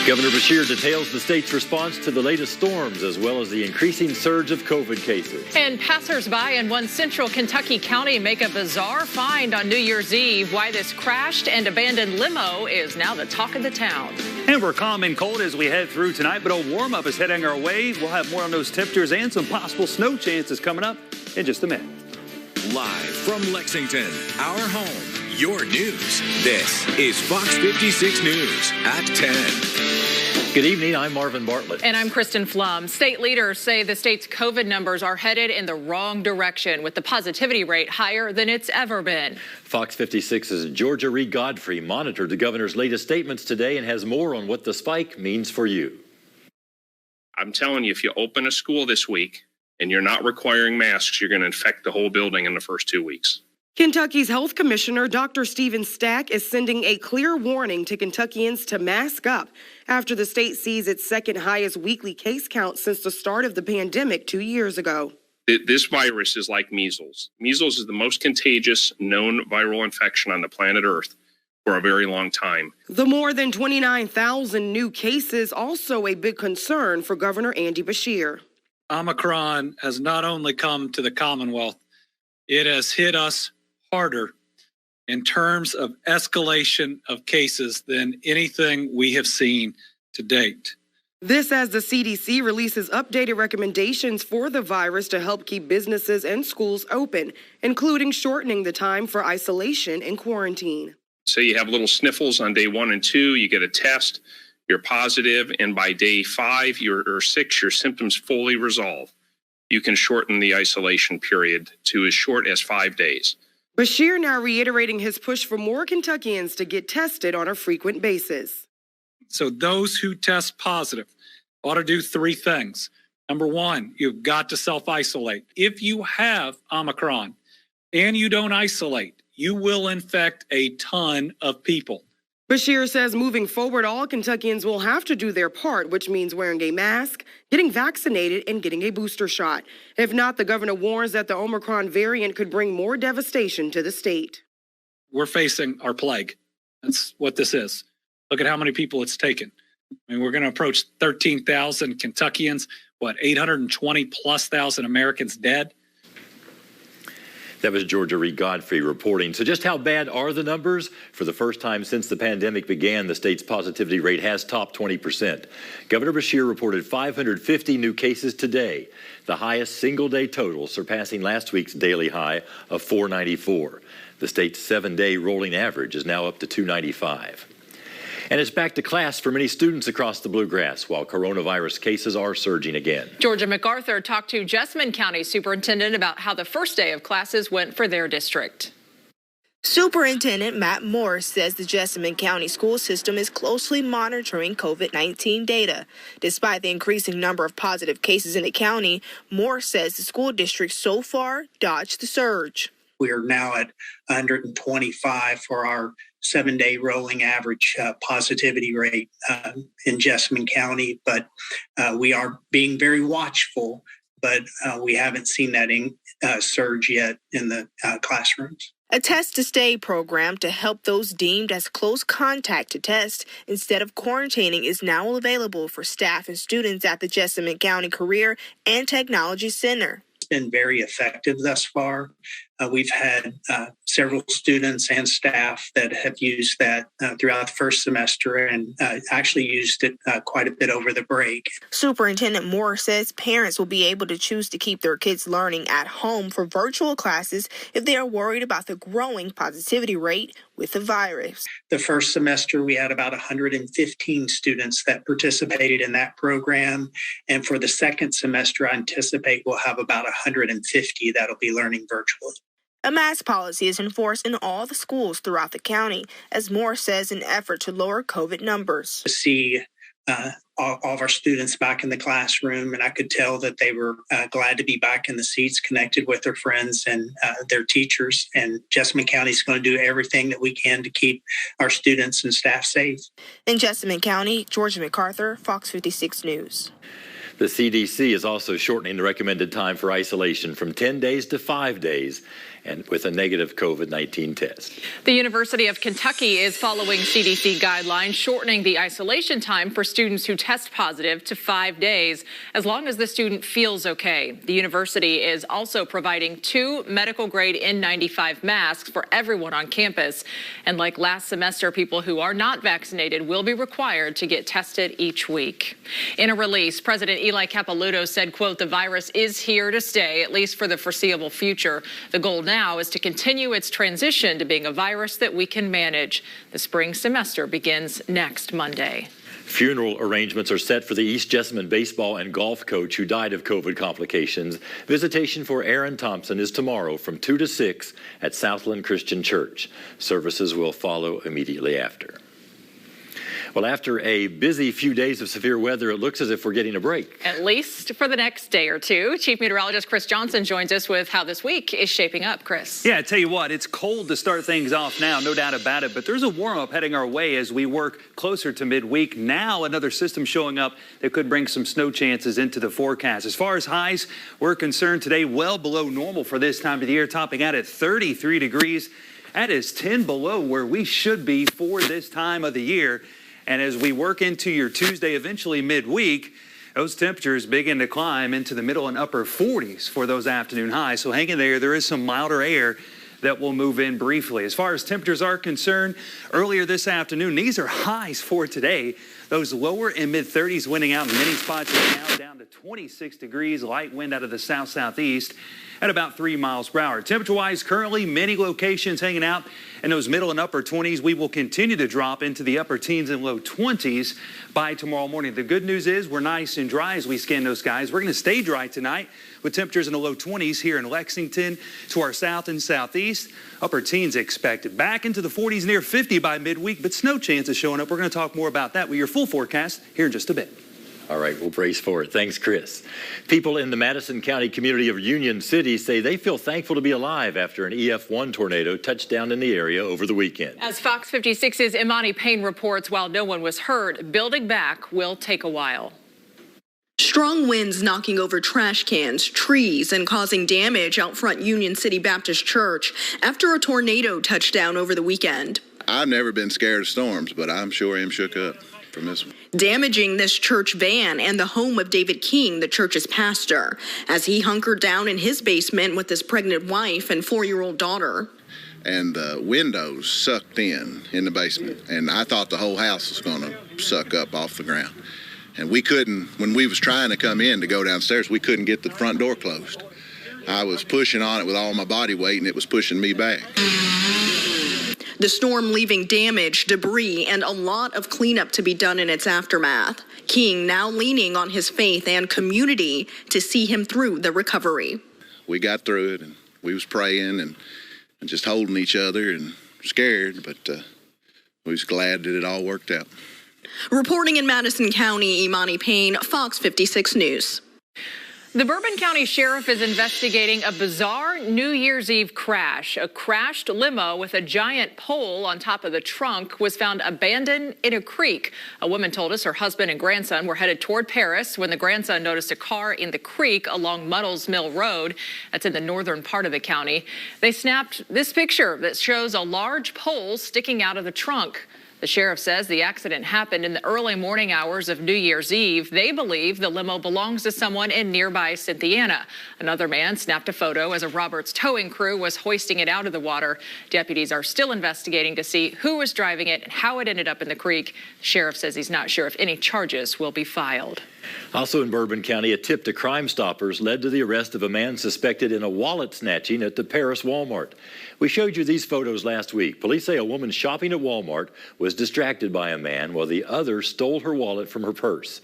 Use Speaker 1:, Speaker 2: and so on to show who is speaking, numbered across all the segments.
Speaker 1: Governor Beshear details the state's response to the latest storms as well as the increasing surge of COVID cases.
Speaker 2: And passersby in one central Kentucky county make a bizarre find on New Year's Eve. Why this crashed and abandoned limo is now the talk of the town.
Speaker 3: And we're calm and cold as we head through tonight, but a warm-up is heading our way. We'll have more on those temperatures and some possible snow chances coming up in just a minute.
Speaker 4: Live from Lexington, our home, your news. This is Fox 56 News at 10.
Speaker 1: Good evening, I'm Marvin Bartlett.
Speaker 2: And I'm Kristen Flum. State leaders say the state's COVID numbers are headed in the wrong direction, with the positivity rate higher than it's ever been.
Speaker 1: Fox 56's Georgia Reed Godfrey monitored the governor's latest statements today and has more on what the spike means for you.
Speaker 5: I'm telling you, if you open a school this week and you're not requiring masks, you're going to infect the whole building in the first 2 weeks.
Speaker 6: Kentucky's Health Commissioner Dr. Stephen Stack is sending a clear warning to Kentuckians to mask up after the state sees its second highest weekly case count since the start of the pandemic 2 years ago.
Speaker 5: This virus is like measles. Measles is the most contagious known viral infection on the planet Earth for a very long time.
Speaker 6: The more than 29,000 new cases also a big concern for Governor Andy Beshear.
Speaker 7: Omicron has not only come to the Commonwealth, it has hit us harder in terms of escalation of cases than anything we have seen to date.
Speaker 6: This as the CDC releases updated recommendations for the virus to help keep businesses and schools open, including shortening the time for isolation and quarantine.
Speaker 5: So you have little sniffles on day 1 and 2, you get a test, you're positive, and by day 5 or 6, your symptoms fully resolve. You can shorten the isolation period to as short as 5 days.
Speaker 6: Beshear now reiterating his push for more Kentuckians to get tested on a frequent basis.
Speaker 7: So those who test positive ought to do 3 things. Number 1, you've got to self-isolate. If you have Omicron and you don't isolate, you will infect a ton of people.
Speaker 6: Beshear says moving forward, all Kentuckians will have to do their part, which means wearing a mask, getting vaccinated, and getting a booster shot. If not, the governor warns that the Omicron variant could bring more devastation to the state.
Speaker 7: We're facing our plague. That's what this is. Look at how many people it's taken. I mean, we're going to approach 13,000 Kentuckians, 820 plus thousand Americans dead.
Speaker 1: That was Georgia Reed Godfrey reporting. So just how bad are the numbers? For the first time since the pandemic began, the state's positivity rate has topped 20%. Governor Beshear reported 550 new cases today, the highest single-day total, surpassing last week's daily high of 494. The state's 7-day rolling average is now up to 295. And it's back to class for many students across the Bluegrass while coronavirus cases are surging again.
Speaker 2: Georgia MacArthur talked to Jessamine County Superintendent about how the first day of classes went for their district.
Speaker 8: Superintendent Matt Morris says the Jessamine County school system is closely monitoring COVID-19 data. Despite the increasing number of positive cases in the county, Morris says the school district so far dodged the surge.
Speaker 9: We are now at 125 for our 7-day rolling average positivity rate in Jessamine County, but we are being very watchful, but we haven't seen that surge yet in the classrooms.
Speaker 8: A test-to-stay program to help those deemed as close contact to test instead of quarantining is now available for staff and students at the Jessamine County Career and Technology Center.
Speaker 9: Been very effective thus far. We've had several students and staff that have used that throughout the first semester and actually used it quite a bit over the break.
Speaker 8: Superintendent Moore says parents will be able to choose to keep their kids learning at home for virtual classes if they are worried about the growing positivity rate with the virus.
Speaker 9: The first semester, we had about 115 students that participated in that program. And for the second semester, I anticipate we'll have about 150 that'll be learning virtually.
Speaker 8: A mask policy is enforced in all the schools throughout the county, as Moore says, in an effort to lower COVID numbers.
Speaker 9: To see all of our students back in the classroom, and I could tell that they were glad to be back in the seats, connected with their friends and their teachers. And Jessamine County is going to do everything that we can to keep our students and staff safe.
Speaker 8: In Jessamine County, Georgia MacArthur, Fox 56 News.
Speaker 1: The CDC is also shortening the recommended time for isolation from 10 days to 5 days. and with a negative COVID-19 test.
Speaker 2: The University of Kentucky is following CDC guidelines, shortening the isolation time for students who test positive to 5 days, as long as the student feels okay. The university is also providing 2 medical-grade N95 masks for everyone on campus. And like last semester, people who are not vaccinated will be required to get tested each week. In a release, President Eli Capilouto said, quote, "The virus is here to stay, at least for the foreseeable future. The goal now is to continue its transition to being a virus that we can manage. The spring semester begins next Monday."
Speaker 1: Funeral arrangements are set for the East Jessamine baseball and golf coach who died of COVID complications. Visitation for Aaron Thompson is tomorrow from 2 to 6 at Southland Christian Church. Services will follow immediately after. Well, after a busy few days of severe weather, it looks as if we're getting a break.
Speaker 2: At least for the next day or two. Chief Meteorologist Chris Johnson joins us with how this week is shaping up. Chris.
Speaker 3: Yeah, I tell you what, it's cold to start things off now, no doubt about it, but there's a warm-up heading our way as we work closer to midweek. Now another system showing up that could bring some snow chances into the forecast. As far as highs, we're concerned today well below normal for this time of the year, topping out at 33 degrees. That is 10 below where we should be for this time of the year. And as we work into your Tuesday, eventually midweek, those temperatures begin to climb into the middle and upper 40s for those afternoon highs. So hang in there. There is some milder air that will move in briefly. As far as temperatures are concerned, earlier this afternoon, these are highs for today. Those lower and mid-30s winning out in many spots right now, down to 26 degrees, light wind out of the south-southeast at about 3 miles per hour. Temperature-wise, currently many locations hanging out in those middle and upper 20s. We will continue to drop into the upper teens and low 20s by tomorrow morning. The good news is we're nice and dry as we scan those skies. We're going to stay dry tonight with temperatures in the low 20s here in Lexington to our south and southeast. Upper teens expected. Back into the 40s, near 50 by midweek, but snow chances showing up. We're going to talk more about that with your full forecast here in just a bit.
Speaker 1: All right, we'll brace for it. Thanks, Chris. People in the Madison County community of Union City say they feel thankful to be alive after an EF1 tornado touched down in the area over the weekend.
Speaker 2: As Fox 56's Imani Payne reports, while no one was hurt, building back will take a while.
Speaker 10: Strong winds knocking over trash cans, trees, and causing damage out front Union City Baptist Church after a tornado touched down over the weekend.
Speaker 11: I've never been scared of storms, but I'm sure I'm shook up from this one.
Speaker 10: Damaging this church van and the home of David King, the church's pastor, as he hunkered down in his basement with his pregnant wife and 4-year-old daughter.
Speaker 11: And the windows sucked in the basement, and I thought the whole house was going to suck up off the ground. And we couldn't, when we was trying to come in to go downstairs, we couldn't get the front door closed. I was pushing on it with all my body weight, and it was pushing me back.
Speaker 10: The storm leaving damage, debris, and a lot of cleanup to be done in its aftermath. King now leaning on his faith and community to see him through the recovery.
Speaker 11: We got through it, and we was praying and just holding each other and scared, but we was glad that it all worked out.
Speaker 10: Reporting in Madison County, Imani Payne, Fox 56 News.
Speaker 2: The Bourbon County Sheriff is investigating a bizarre New Year's Eve crash. A crashed limo with a giant pole on top of the trunk was found abandoned in a creek. A woman told us her husband and grandson were headed toward Paris when the grandson noticed a car in the creek along Muddles Mill Road. That's in the northern part of the county. They snapped this picture that shows a large pole sticking out of the trunk. The sheriff says the accident happened in the early morning hours of New Year's Eve. They believe the limo belongs to someone in nearby Cynthiana. Another man snapped a photo as a Roberts towing crew was hoisting it out of the water. Deputies are still investigating to see who was driving it and how it ended up in the creek. The sheriff says he's not sure if any charges will be filed.
Speaker 1: Also in Bourbon County, a tip to Crime Stoppers led to the arrest of a man suspected in a wallet snatching at the Paris Walmart. We showed you these photos last week. Police say a woman shopping at Walmart was distracted by a man while the other stole her wallet from her purse.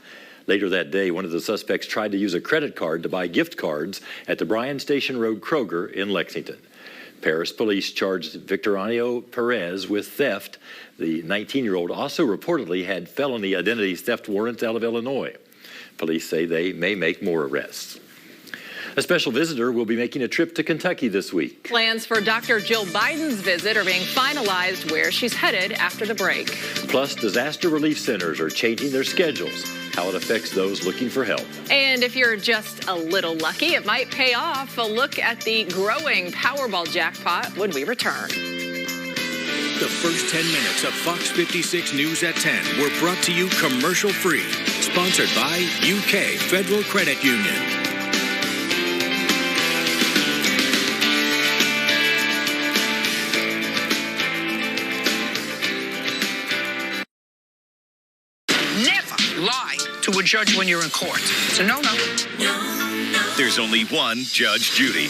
Speaker 1: Later that day, one of the suspects tried to use a credit card to buy gift cards at the Bryan Station Road Kroger in Lexington. Paris police charged Victorino Perez with theft. The 19-year-old also reportedly had felony identity theft warrants out of Illinois. Police say they may make more arrests. A special visitor will be making a trip to Kentucky this week.
Speaker 2: Plans for Dr. Jill Biden's visit are being finalized where she's headed after the break.
Speaker 1: Plus, disaster relief centers are changing their schedules, how it affects those looking for help.
Speaker 2: And if you're just a little lucky, it might pay off. A look at the growing Powerball jackpot when we return.
Speaker 4: The first 10 minutes of Fox 56 News at 10 were brought to you commercial-free. Sponsored by UK Federal Credit Union.
Speaker 12: Never lie to a judge when you're in court. It's a no-no.
Speaker 4: There's only one Judge Judy.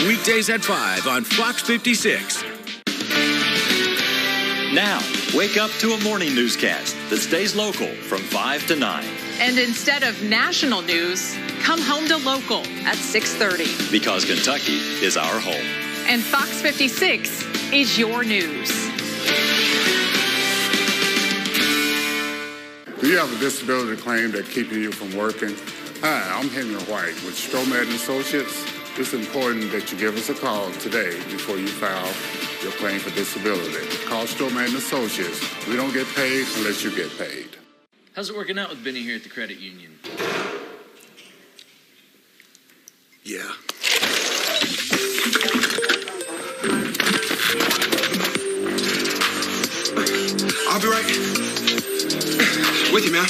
Speaker 4: Weekdays at 5 on Fox 56.
Speaker 1: Now, wake up to a morning newscast that stays local from 5 to 9.
Speaker 2: And instead of national news, come home to local at 6:30.
Speaker 1: Because Kentucky is our home.
Speaker 2: And Fox 56 is your news.
Speaker 13: Do you have a disability claim that's keeping you from working? Hi, I'm Henry White with Stroman Associates. It's important that you give us a call today before you file your claim for disability. Call Stroman Associates. We don't get paid unless you get paid.
Speaker 14: How's it working out with Benny here at the credit union?
Speaker 13: Yeah.
Speaker 15: I'll be right with you, man.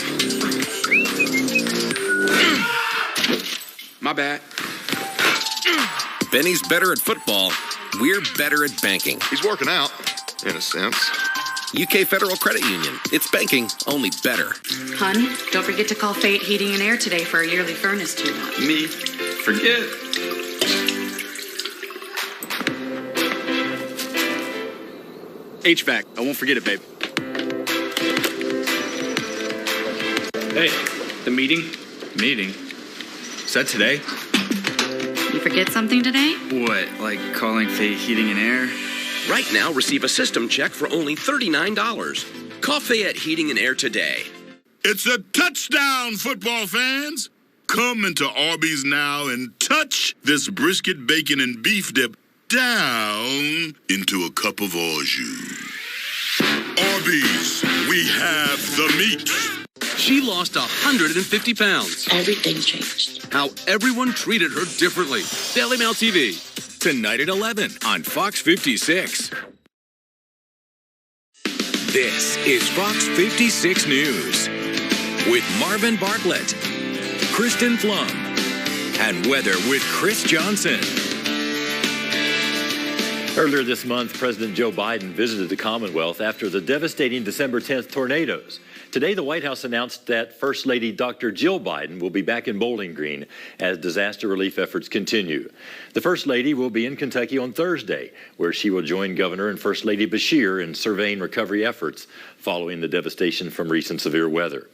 Speaker 15: My bad.
Speaker 16: Benny's better at football. We're better at banking.
Speaker 17: He's working out, in a sense.
Speaker 16: UK Federal Credit Union. It's banking, only better.
Speaker 18: Hun, don't forget to call Fayette Heating and Air today for our yearly furnace tune-up.
Speaker 15: Me? Forget.
Speaker 19: HVAC. I won't forget it, babe.
Speaker 14: Hey, the meeting? Meeting? Is that today?
Speaker 18: You forget something today?
Speaker 19: What, like calling Fayette Heating and Air?
Speaker 16: Right now, receive a system check for only $39. Call Fayette Heating and Air today.
Speaker 20: It's a touchdown, football fans! Come into Arby's now and touch this brisket, bacon, and beef dip down into a cup of au jus. Arby's, we have the meat.
Speaker 21: She lost 150 pounds.
Speaker 22: Everything changed.
Speaker 21: How everyone treated her differently. Daily Mail TV.
Speaker 4: Tonight at 11 on Fox 56. This is Fox 56 News with Marvin Bartlett, Kristen Flum, and weather with Chris Johnson.
Speaker 1: Earlier this month, President Joe Biden visited the Commonwealth after the devastating December 10th tornadoes. Today, the White House announced that First Lady Dr. Jill Biden will be back in Bowling Green as disaster relief efforts continue. The First Lady will be in Kentucky on Thursday, where she will join Governor and First Lady Beshear in surveying recovery efforts following the devastation from recent severe weather.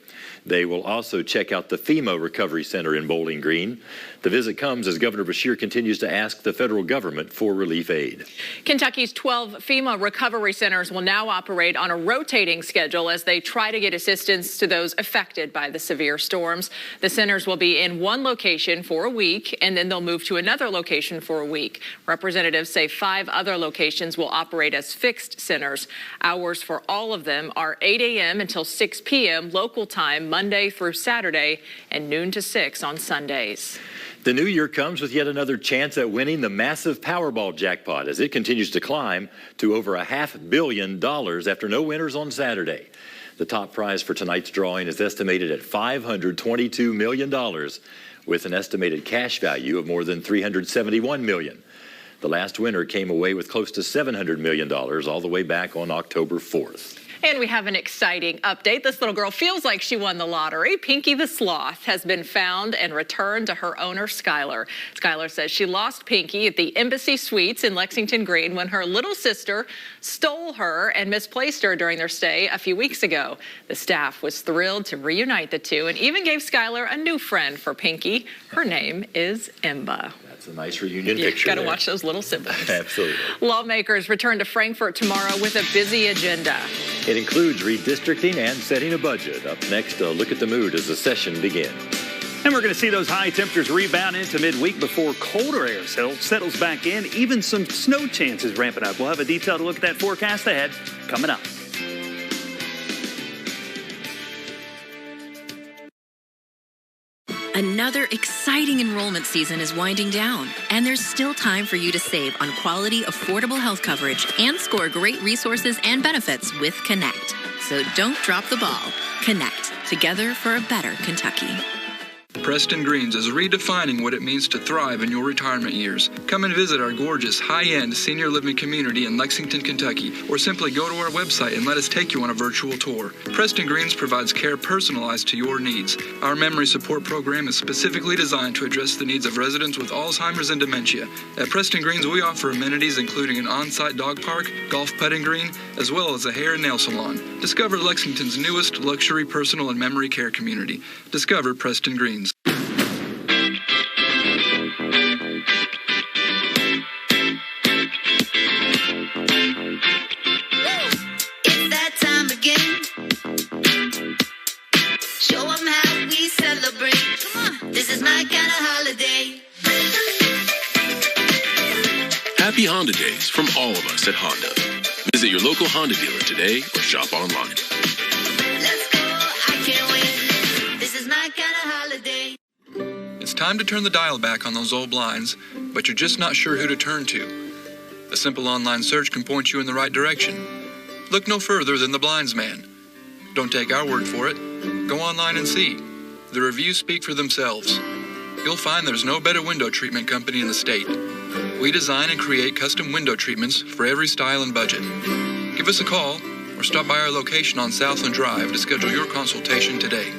Speaker 1: They will also check out the FEMA Recovery Center in Bowling Green. The visit comes as Governor Beshear continues to ask the federal government for relief aid.
Speaker 2: Kentucky's 12 FEMA recovery centers will now operate on a rotating schedule as they try to get assistance to those affected by the severe storms. The centers will be in one location for a week, and then they'll move to another location for a week. Representatives say 5 other locations will operate as fixed centers. Hours for all of them are 8 a.m. until 6 p.m. local time, Monday through Saturday, and noon to 6 on Sundays.
Speaker 1: The new year comes with yet another chance at winning the massive Powerball jackpot as it continues to climb to over $500 million after no winners on Saturday. The top prize for tonight's drawing is estimated at $522 million, with an estimated cash value of more than $371 million. The last winner came away with close to $700 million all the way back on October 4th.
Speaker 2: And we have an exciting update. This little girl feels like she won the lottery. Pinky the Sloth has been found and returned to her owner, Skylar. Skylar says she lost Pinky at the Embassy Suites in Lexington Green when her little sister stole her and misplaced her during their stay a few weeks ago. The staff was thrilled to reunite the two and even gave Skylar a new friend for Pinky. Her name is Emba.
Speaker 1: That's a nice reunion
Speaker 2: You've
Speaker 1: picture.
Speaker 2: got to watch those little siblings.
Speaker 1: Absolutely.
Speaker 2: Lawmakers return to Frankfort tomorrow with a busy agenda.
Speaker 1: It includes redistricting and setting a budget. Up next, a look at the mood as the session begins.
Speaker 3: And we're going to see those high temperatures rebound into midweek before colder air settles back in. Even some snow chances ramping up. We'll have a detailed look at that forecast ahead coming up.
Speaker 5: Another exciting enrollment season is winding down, and there's still time for you to save on quality, affordable health coverage and score great resources and benefits with Connect. So don't drop the ball. Connect, together for a better Kentucky.
Speaker 22: Preston Greens is redefining what it means to thrive in your retirement years. Come and visit our gorgeous, high-end senior living community in Lexington, Kentucky, or simply go to our website and let us take you on a virtual tour. Preston Greens provides care personalized to your needs. Our memory support program is specifically designed to address the needs of residents with Alzheimer's and dementia. At Preston Greens, we offer amenities including an on-site dog park, golf putting green, as well as a hair and nail salon. Discover Lexington's newest luxury personal and memory care community. Discover Preston Greens.
Speaker 23: Happy Honda Days from all of us at Honda. Visit your local Honda dealer today or shop online.
Speaker 24: Let's go, I can't wait. This is my kind of holiday.
Speaker 22: It's time to turn the dial back on those old blinds, but you're just not sure who to turn to. A simple online search can point you in the right direction. Look no further than the Blinds Man. Don't take our word for it. Go online and see. The reviews speak for themselves. You'll find there's no better window treatment company in the state. We design and create custom window treatments for every style and budget. Give us a call or stop by our location on Southland Drive to schedule your consultation today.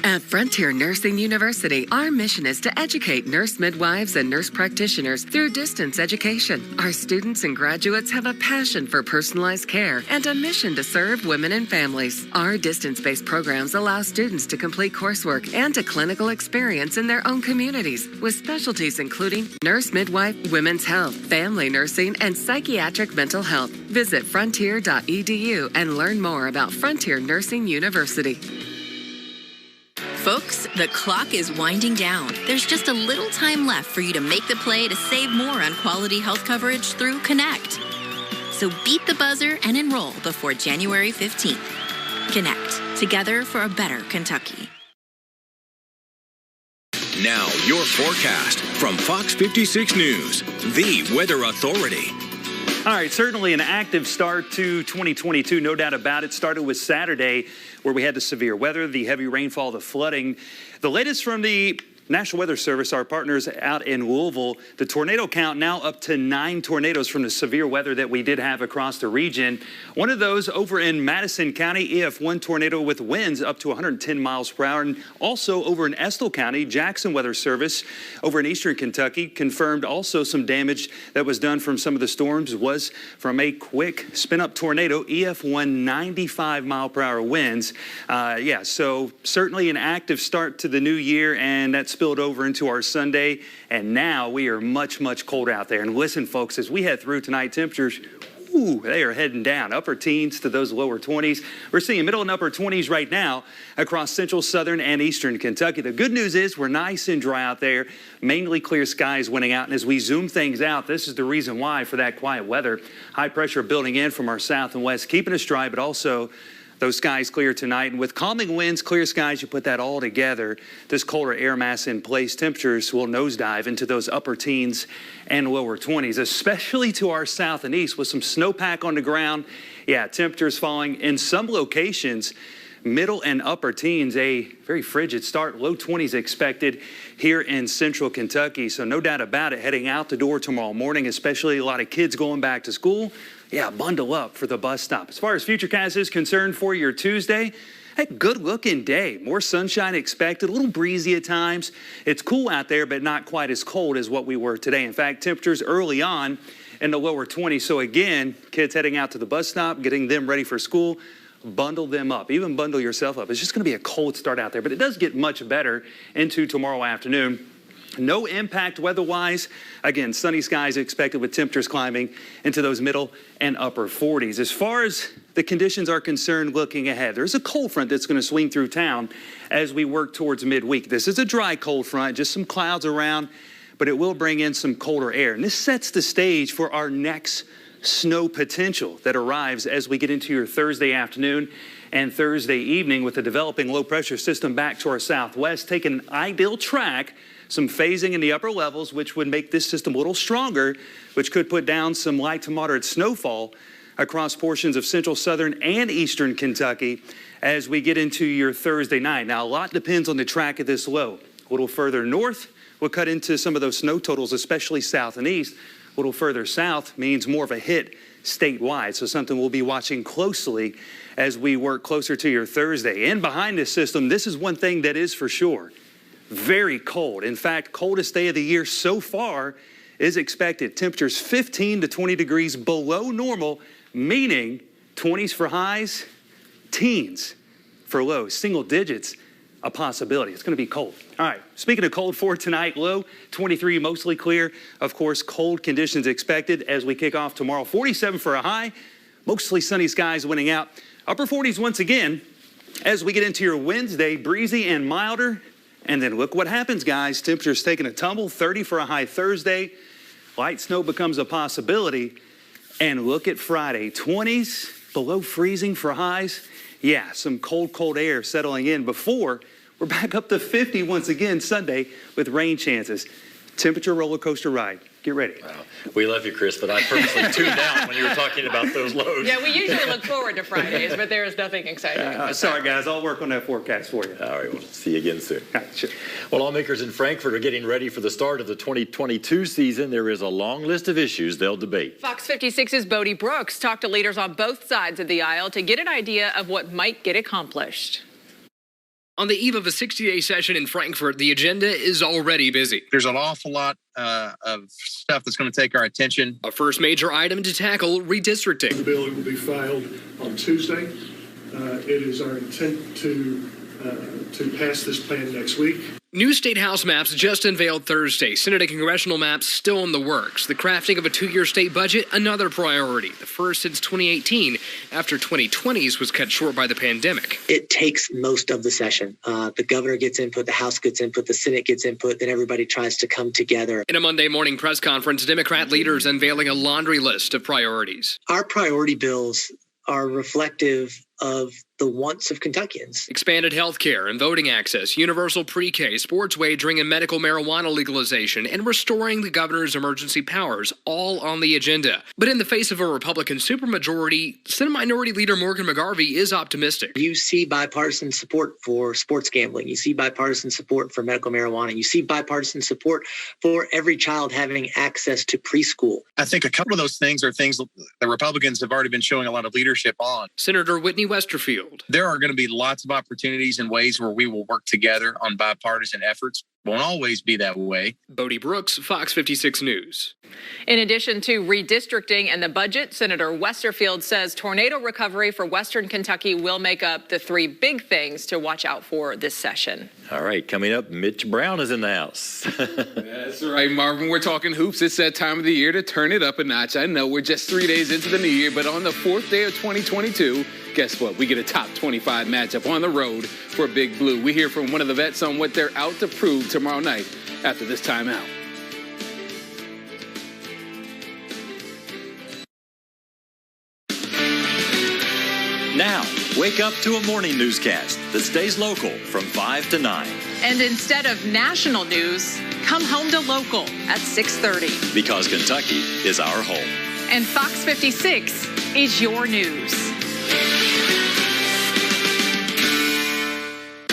Speaker 25: At Frontier Nursing University, our mission is to educate nurse midwives and nurse practitioners through distance education. Our students and graduates have a passion for personalized care and a mission to serve women and families. Our distance-based programs allow students to complete coursework and a clinical experience in their own communities, with specialties including nurse midwife, women's health, family nursing, and psychiatric mental health. Visit frontier.edu and learn more about Frontier Nursing University.
Speaker 5: Folks, the clock is winding down. There's just a little time left for you to make the play to save more on quality health coverage through Connect. So beat the buzzer and enroll before January 15th. Connect, together for a better Kentucky.
Speaker 4: Now, your forecast from Fox 56 News, the weather authority.
Speaker 3: All right, certainly an active start to 2022, no doubt about it. Started with Saturday, where we had the severe weather, the heavy rainfall, the flooding. The latest from the National Weather Service, our partners out in Louisville, the tornado count now up to 9 tornadoes from the severe weather that we did have across the region. One of those over in Madison County, one tornado with winds up to 110 miles per hour. And also over in Estill County, Jackson Weather Service over in eastern Kentucky confirmed also some damage that was done from some of the storms was from a quick spin-up tornado, EF1 95 mile per hour winds. So certainly an active start to the new year, and that's spilled over into our Sunday, and now we are much, much colder out there. And listen, folks, as we head through tonight, temperatures, they are heading down, upper teens to those lower 20s. We're seeing middle and upper 20s right now across central, southern, and eastern Kentucky. The good news is we're nice and dry out there, mainly clear skies winning out. And as we zoom things out, this is the reason why for that quiet weather. High pressure building in from our south and west, keeping us dry, but also those skies clear tonight. And with calming winds, clear skies, you put that all together, this colder air mass in place, temperatures will nosedive into those upper teens and lower 20s, especially to our south and east with some snowpack on the ground. Temperatures falling in some locations, middle and upper teens, a very frigid start, low 20s expected here in central Kentucky. So no doubt about it, heading out the door tomorrow morning, especially a lot of kids going back to school. Bundle up for the bus stop. As far as Futurecast is concerned for your Tuesday, a good looking day. More sunshine expected, a little breezy at times. It's cool out there, but not quite as cold as what we were today. In fact, temperatures early on in the lower 20s. So again, kids heading out to the bus stop, getting them ready for school, bundle them up, even bundle yourself up. It's just going to be a cold start out there, but it does get much better into tomorrow afternoon. No impact weather-wise. Again, sunny skies expected with temperatures climbing into those middle and upper 40s. As far as the conditions are concerned looking ahead. There's a cold front that's going to swing through town as we work towards midweek. This is a dry cold front, just some clouds around, but it will bring in some colder air. And this sets the stage for our next snow potential that arrives as we get into your Thursday afternoon and Thursday evening with the developing low pressure system back to our southwest, taking an ideal track, some phasing in the upper levels, which would make this system a little stronger, which could put down some light to moderate snowfall across portions of central, southern, and eastern Kentucky as we get into your Thursday night. Now, a lot depends on the track of this low. A little further north, we'll cut into some of those snow totals, especially south and east. A little further south means more of a hit statewide, so something we'll be watching closely as we work closer to your Thursday. And behind this system, this is one thing that is for sure. Very cold. In fact, coldest day of the year so far is expected. Temperatures 15 to 20 degrees below normal, meaning 20s for highs, teens for lows, single digits a possibility. It's going to be cold. All right, speaking of cold for tonight, low 23, mostly clear. Of course, cold conditions expected as we kick off tomorrow. 47 for a high, mostly sunny skies winning out. Upper 40s once again as we get into your Wednesday, breezy and milder. And then look what happens, guys. Temperatures taking a tumble, 30 for a high Thursday. Light snow becomes a possibility. And look at Friday, 20s, below freezing for highs. Yeah, some cold air settling in before we're back up to 50 once again Sunday with rain chances. Temperature roller coaster ride. Get ready.
Speaker 1: Wow. We love you, Chris, but I purposely tuned out when you were talking about those lows.
Speaker 2: Yeah, we usually look forward to Fridays, but there is nothing exciting.
Speaker 3: Sorry, guys. I'll work on that forecast for you.
Speaker 1: All right. We'll see you again soon.
Speaker 3: Sure.
Speaker 1: Well, lawmakers in Frankfurt are getting ready for the start of the 2022 season. There is a long list of issues they'll debate.
Speaker 2: Fox 56's Bodie Brooks talked to leaders on both sides of the aisle to get an idea of what might get accomplished.
Speaker 6: On the eve of a 60-day session in Frankfurt, the agenda is already busy.
Speaker 7: There's an awful lot of stuff that's going to take our attention.
Speaker 6: A first major item to tackle, redistricting.
Speaker 8: The bill will be filed on Tuesday. It is our intent to pass this plan next week.
Speaker 6: New state house maps just unveiled Thursday. Senate and congressional maps still in the works. The crafting of a 2-year state budget, another priority. The first since 2018, after 2020's was cut short by the pandemic.
Speaker 9: It takes most of the session. The governor gets input, the House gets input, the Senate gets input, then everybody tries to come together.
Speaker 6: In a Monday morning press conference, Democrat leaders unveiling a laundry list of priorities.
Speaker 9: Our priority bills are reflective of the wants of Kentuckians.
Speaker 6: Expanded health care and voting access, universal pre-K, sports wagering, and medical marijuana legalization, and restoring the governor's emergency powers, all on the agenda. But in the face of a Republican supermajority, Senate Minority Leader Morgan McGarvey is optimistic.
Speaker 9: You see bipartisan support for sports gambling. You see bipartisan support for medical marijuana. You see bipartisan support for every child having access to preschool.
Speaker 7: I think a couple of those things are things the Republicans have already been showing a lot of leadership on.
Speaker 6: Senator Whitney Westerfield.
Speaker 7: There are going to be lots of opportunities and ways where we will work together on bipartisan efforts. Won't always be that way.
Speaker 6: Bodie Brooks, Fox 56 News.
Speaker 2: In addition to redistricting and the budget, Senator Westerfield says tornado recovery for Western Kentucky will make up the 3 big things to watch out for this session.
Speaker 1: All right, coming up, Mitch Brown is in the house.
Speaker 11: That's right, Marvin. We're talking hoops. It's that time of the year to turn it up a notch. I know we're just 3 days into the new year, but on the 4th day of 2022, guess what? We get a top 25 matchup on the road for Big Blue. We hear from one of the vets on what they're out to prove tomorrow night after this timeout.
Speaker 1: Now, wake up to a morning newscast that stays local from 5 to 9.
Speaker 2: And instead of national news, come home to local at 6:30.
Speaker 1: Because Kentucky is our home.
Speaker 2: And Fox 56 is your news.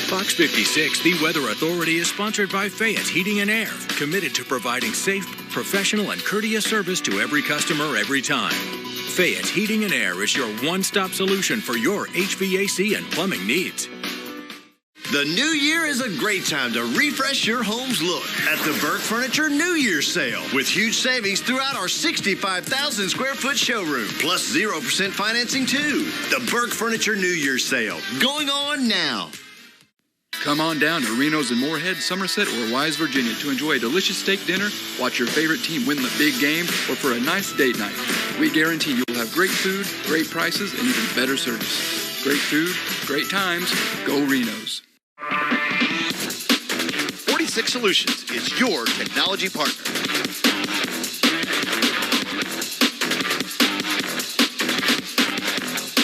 Speaker 4: Fox 56, the Weather Authority, is sponsored by Fayette Heating and Air, committed to providing safe, professional, and courteous service to every customer every time. Fayette Heating and Air is your one-stop solution for your HVAC and plumbing needs.
Speaker 26: The new year is a great time to refresh your home's look at the Burke Furniture New Year's Sale with huge savings throughout our 65,000 square foot showroom, plus 0% financing too. The Burke Furniture New Year's Sale, going on now.
Speaker 22: Come on down to Reno's in Moorhead, Somerset, or Wise, Virginia to enjoy a delicious steak dinner, watch your favorite team win the big game, or for a nice date night. We guarantee you'll have great food, great prices, and even better service. Great food, great times. Go Reno's.
Speaker 26: 46 Solutions is your technology partner.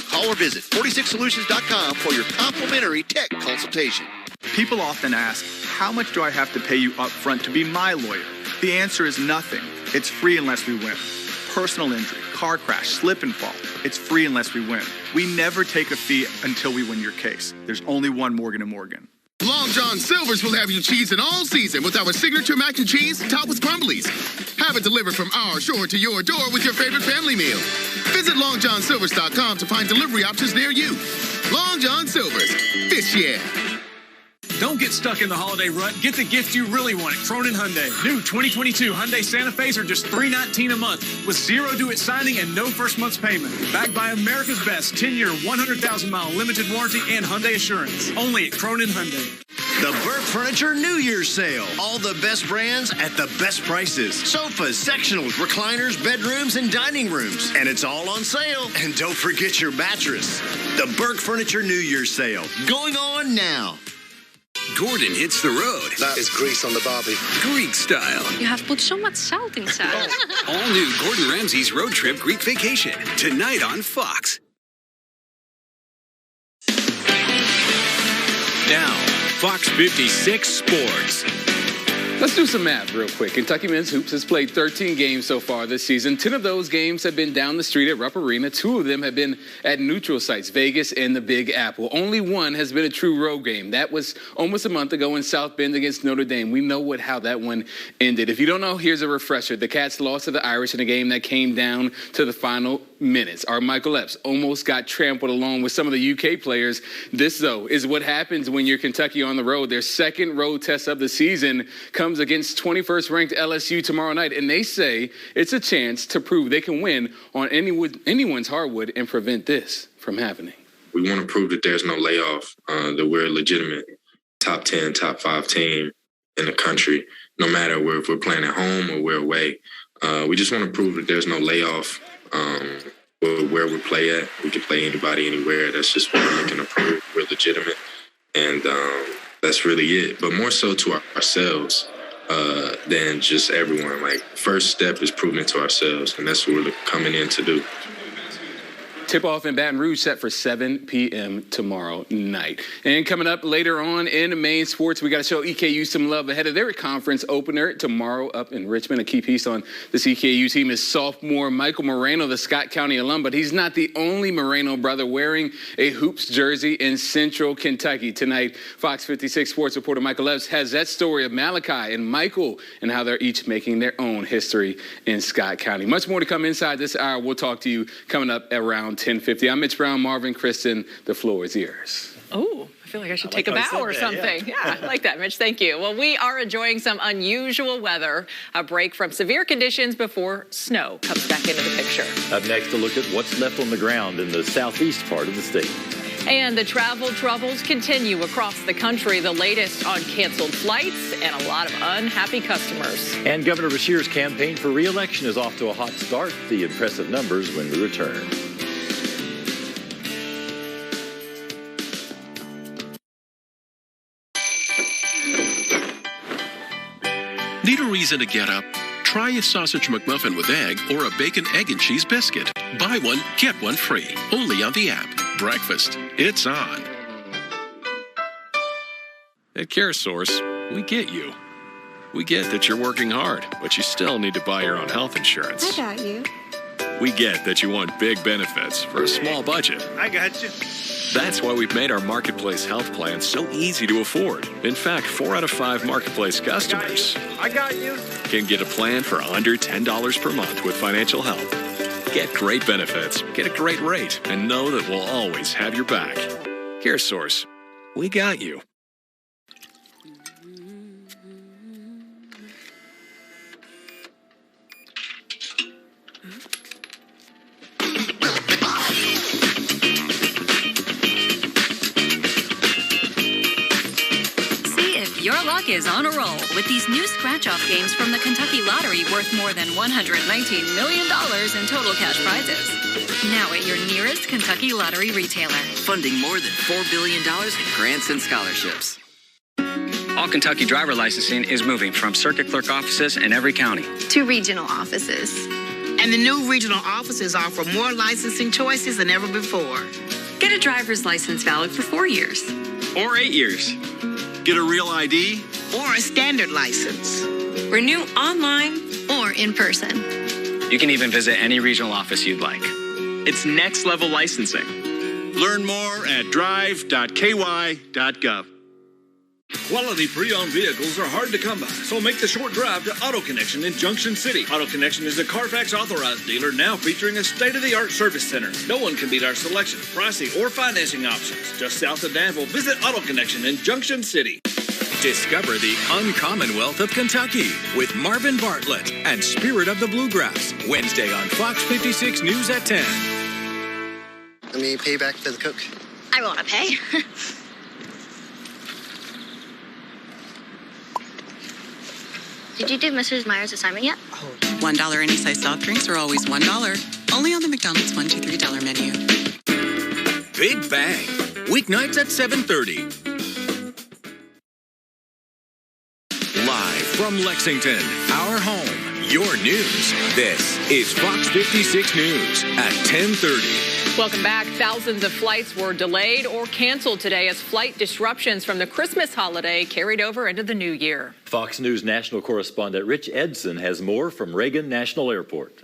Speaker 26: Call or visit 46solutions.com for your complimentary tech consultation.
Speaker 10: People often ask, how much do I have to pay you up front to be my lawyer? The answer is nothing. It's free unless we win. Personal injury, car crash, slip and fall. It's free unless we win. We never take a fee until we win your case. There's only one Morgan & Morgan.
Speaker 12: Long John Silver's will have you cheesing all season with our signature mac and cheese topped with crumblies. Have it delivered from our shore to your door with your favorite family meal. Visit longjohnsilvers.com to find delivery options near you. Long John Silver's. This year.
Speaker 13: Don't get stuck in the holiday rut. Get the gift you really want at Cronin Hyundai. New 2022 Hyundai Santa Fe's are just $319 a month with zero due-it signing and no first month's payment. Backed by America's best 10-year, 100,000-mile limited warranty and Hyundai Assurance. Only at Cronin Hyundai.
Speaker 26: The Burke Furniture New Year's Sale. All the best brands at the best prices. Sofas, sectionals, recliners, bedrooms, and dining rooms. And it's all on sale. And don't forget your mattress. The Burke Furniture New Year's Sale. Going on now.
Speaker 16: Gordon hits the road.
Speaker 26: That is grease on the barbie.
Speaker 16: Greek style.
Speaker 14: You have put so much salt inside.
Speaker 16: All new Gordon Ramsay's Road Trip Greek Vacation. Tonight on Fox.
Speaker 4: Now, Fox 56 Sports.
Speaker 11: Let's do some math real quick. Kentucky men's hoops has played 13 games so far this season. 10 of those games have been down the street at Rupp Arena. 2 of them have been at neutral sites, Vegas and the Big Apple. Only one has been a true road game. That was almost a month ago in South Bend against Notre Dame. We know how that one ended. If you don't know, here's a refresher. The Cats lost to the Irish in a game that came down to the final minutes. Our Michael Epps almost got trampled along with some of the UK players. This, though, is what happens when you're Kentucky on the road. Their second road test of the season comes against 21st ranked LSU tomorrow night, and they say it's a chance to prove they can win on anyone's hardwood and prevent this from happening.
Speaker 15: We want to prove that there's no layoff, that we're a legitimate top 10, top 5 team in the country, no matter if we're playing at home or we're away. We just want to prove that there's no layoff where we play at. We can play anybody, anywhere. That's just what we're looking to prove. We're legitimate, and that's really it. But more so to ourselves than just everyone. Like, first step is proving it to ourselves, and that's what we're coming in to do.
Speaker 11: Tip-off in Baton Rouge set for 7 p.m. tomorrow night. And coming up later on in main sports, we got to show EKU some love ahead of their conference opener tomorrow up in Richmond. A key piece on this EKU team is sophomore Michael Moreno, the Scott County alum, but he's not the only Moreno brother wearing a Hoops jersey in Central Kentucky. Tonight, Fox 56 sports reporter Michael Epps has that story of Malachi and Michael and how they're each making their own history in Scott County. Much more to come inside this hour. We'll talk to you coming up around 10:50. I'm Mitch Brown, Marvin Kristen. The floor is yours.
Speaker 2: Oh, I feel like I should take a bow or something. Yeah, I like that, Mitch. Thank you. Well, we are enjoying some unusual weather, a break from severe conditions before snow comes back into the picture.
Speaker 1: Up next, to look at what's left on the ground in the southeast part of the state.
Speaker 2: And the travel troubles continue across the country. The latest on canceled flights and a lot of unhappy customers.
Speaker 1: And Governor Beshear's campaign for re-election is off to a hot start. The impressive numbers when we return.
Speaker 23: Need a reason to get up? Try a sausage McMuffin with egg or a bacon, egg, and cheese biscuit. Buy one, get one free. Only on the app. Breakfast. It's on. At CareSource, we get you. We get that you're working hard, but you still need to buy your own health insurance.
Speaker 17: I got you.
Speaker 23: We get that you want big benefits for a small budget.
Speaker 17: I got you.
Speaker 23: That's why we've made our Marketplace health plan so easy to afford. In fact, 4 out of 5 Marketplace customers
Speaker 17: I got you.
Speaker 23: can get a plan for under $10 per month with financial help. Get great benefits, get a great rate, and know that we'll always have your back. CareSource, we got you.
Speaker 5: You're lucky
Speaker 17: week is on a roll with these new scratch-off games from the Kentucky Lottery worth more than $119 million in total cash prizes. Now at your nearest Kentucky Lottery retailer.
Speaker 18: Funding more than $4 billion in grants and scholarships. All Kentucky driver licensing is moving from circuit clerk offices in every county
Speaker 19: to regional offices.
Speaker 20: And the new regional offices offer more licensing choices than ever before.
Speaker 19: Get a driver's license valid for 4 years.
Speaker 18: or 8 years.
Speaker 13: Get a real ID
Speaker 20: or a standard license.
Speaker 19: Renew online or in person.
Speaker 18: You can even visit any regional office you'd like. It's next level licensing.
Speaker 13: Learn more at drive.ky.gov.
Speaker 21: Quality pre-owned vehicles are hard to come by, so make the short drive to Auto Connection in Junction City. Auto Connection is a Carfax authorized dealer now featuring a state-of-the-art service center. No one can beat our selection, pricing, or financing options. Just south of Danville, visit Auto Connection in Junction City.
Speaker 4: Discover the uncommonwealth of Kentucky with Marvin Bartlett and Spirit of the Bluegrass, Wednesday on Fox 56 News at 10.
Speaker 24: Let me pay back to the cook.
Speaker 19: I want to pay.
Speaker 27: Did you do Mrs. Meyer's assignment yet?
Speaker 28: $1 any size soft drinks are always $1. Only on the McDonald's $1, $2, $3 menu.
Speaker 4: Big Bang, weeknights at 7:30. Live from Lexington, our home, your news. This is Fox 56 News at 10:30.
Speaker 2: Welcome back. Thousands of flights were delayed or canceled today as flight disruptions from the Christmas holiday carried over into the new year.
Speaker 1: Fox News national correspondent Rich Edson has more from Reagan National Airport.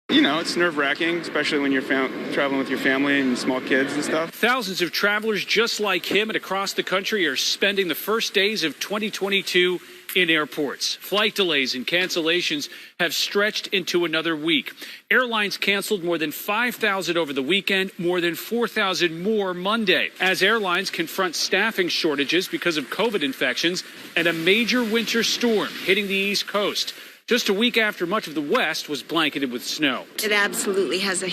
Speaker 29: You know, it's nerve-wracking, especially when you're traveling with your family and small kids and stuff.
Speaker 30: Thousands of travelers just like him and across the country are spending the first days of 2022 in airports. Flight delays and cancellations have stretched into another week. Airlines canceled more than 5,000 over the weekend, more than 4,000 more Monday, as airlines confront staffing shortages because of COVID infections and a major winter storm hitting the East Coast. Just a week after much of the West was blanketed with snow.
Speaker 19: It absolutely has been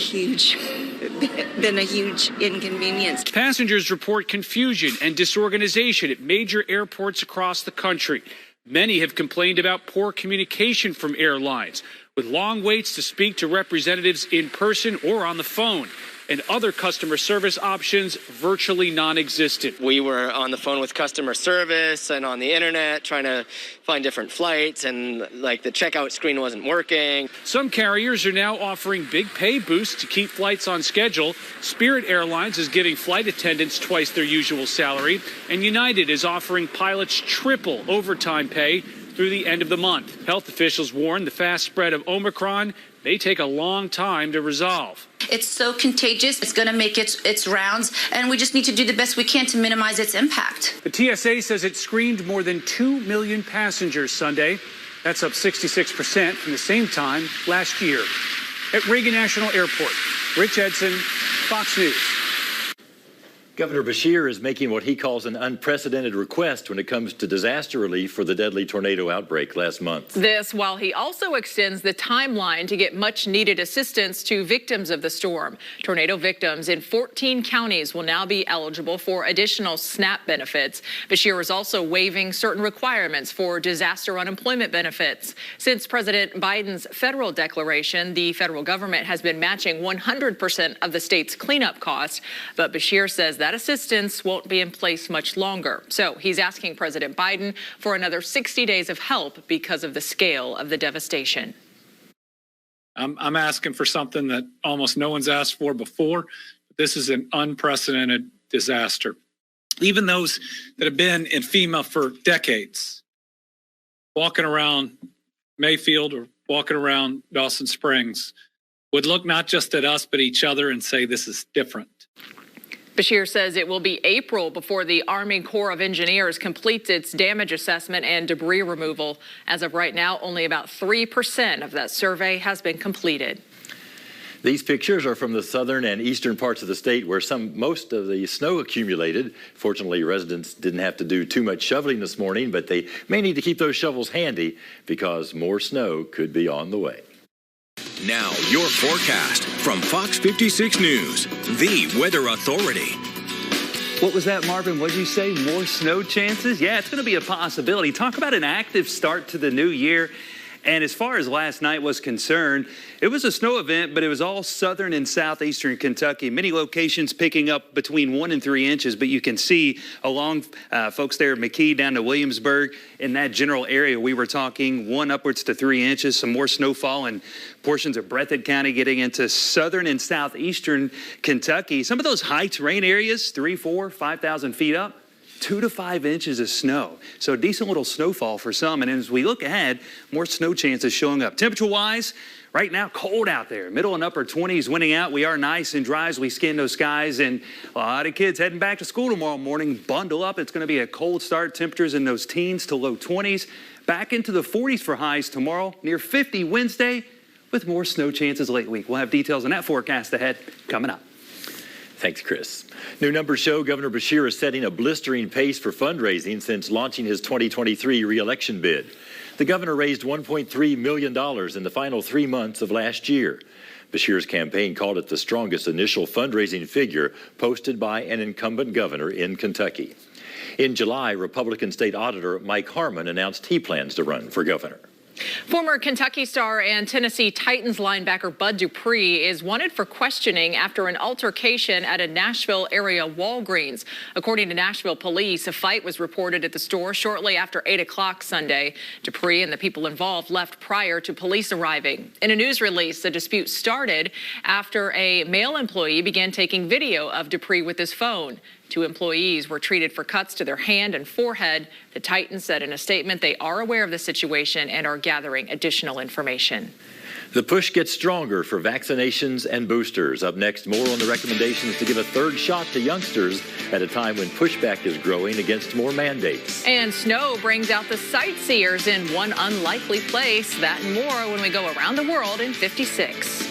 Speaker 19: a huge inconvenience.
Speaker 30: Passengers report confusion and disorganization at major airports across the country. Many have complained about poor communication from airlines, with long waits to speak to representatives in person or on the phone, and other customer service options virtually non-existent.
Speaker 31: We were on the phone with customer service and on the internet trying to find different flights, and like the checkout screen wasn't working.
Speaker 30: Some carriers are now offering big pay boosts to keep flights on schedule. Spirit Airlines is giving flight attendants twice their usual salary, and United is offering pilots triple overtime pay through the end of the month. Health officials warn the fast spread of Omicron may take a long time to resolve.
Speaker 32: It's so contagious. It's going to make its rounds, and we just need to do the best we can to minimize its impact.
Speaker 30: The TSA says it screened more than 2 million passengers Sunday. That's up 66% from the same time last year. At Reagan National Airport, Rich Edson, Fox News.
Speaker 1: Governor Beshear is making what he calls an unprecedented request when it comes to disaster relief for the deadly tornado outbreak last month.
Speaker 2: This while he also extends the timeline to get much needed assistance to victims of the storm. Tornado victims in 14 counties will now be eligible for additional SNAP benefits. Beshear is also waiving certain requirements for disaster unemployment benefits. Since President Biden's federal declaration, the federal government has been matching 100% of the state's cleanup costs, but Beshear says that assistance won't be in place much longer. So he's asking President Biden for another 60 days of help because of the scale of the devastation.
Speaker 33: I'm asking for something that almost no one's asked for before. This is an unprecedented disaster. Even those that have been in FEMA for decades, walking around Mayfield or walking around Dawson Springs, would look not just at us but each other and say this is different.
Speaker 2: Beshear says it will be April before the Army Corps of Engineers completes its damage assessment and debris removal. As of right now, only about 3% of that survey has been completed.
Speaker 1: These pictures are from the southern and eastern parts of the state where most of the snow accumulated. Fortunately, residents didn't have to do too much shoveling this morning, but they may need to keep those shovels handy because more snow could be on the way.
Speaker 4: Now, your forecast from Fox 56 News, the weather authority.
Speaker 3: What was that, Marvin? What did you say? More snow chances? Yeah, it's going to be a possibility. Talk about an active start to the new year. And as far as last night was concerned, it was a snow event, but it was all southern and southeastern Kentucky. Many locations picking up between 1 and 3 inches, but you can see along folks there at McKee down to Williamsburg in that general area, we were talking 1 upwards to 3 inches, some more snowfall in portions of Breathitt County getting into southern and southeastern Kentucky. Some of those high terrain areas, 3, 4, 5,000 feet up. 2 to 5 inches of snow. So a decent little snowfall for some. And as we look ahead, more snow chances showing up. Temperature-wise, right now, cold out there. Middle and upper 20s winning out. We are nice and dry as we scan those skies. And a lot of kids heading back to school tomorrow morning. Bundle up. It's going to be a cold start. Temperatures in those teens to low 20s. Back into the 40s for highs tomorrow. Near 50 Wednesday with more snow chances late week. We'll have details on that forecast ahead coming up.
Speaker 1: Thanks, Chris. New numbers show Governor Beshear is setting a blistering pace for fundraising since launching his 2023 re-election bid. The governor raised $1.3 million in the final 3 months of last year. Beshear's campaign called it the strongest initial fundraising figure posted by an incumbent governor in Kentucky. In July, Republican State Auditor Mike Harmon announced he plans to run for governor.
Speaker 2: Former Kentucky Star and Tennessee Titans linebacker Bud Dupree is wanted for questioning after an altercation at a Nashville area Walgreens. According to Nashville police, a fight was reported at the store shortly after 8 o'clock Sunday. Dupree and the people involved left prior to police arriving. In a news release, the dispute started after a male employee began taking video of Dupree with his phone. 2 employees were treated for cuts to their hand and forehead. The Titans said in a statement they are aware of the situation and are gathering additional information.
Speaker 1: The push gets stronger for vaccinations and boosters. Up next, more on the recommendations to give a 3rd shot to youngsters at a time when pushback is growing against more mandates.
Speaker 2: And snow brings out the sightseers in one unlikely place. That and more when we go around the world in 56.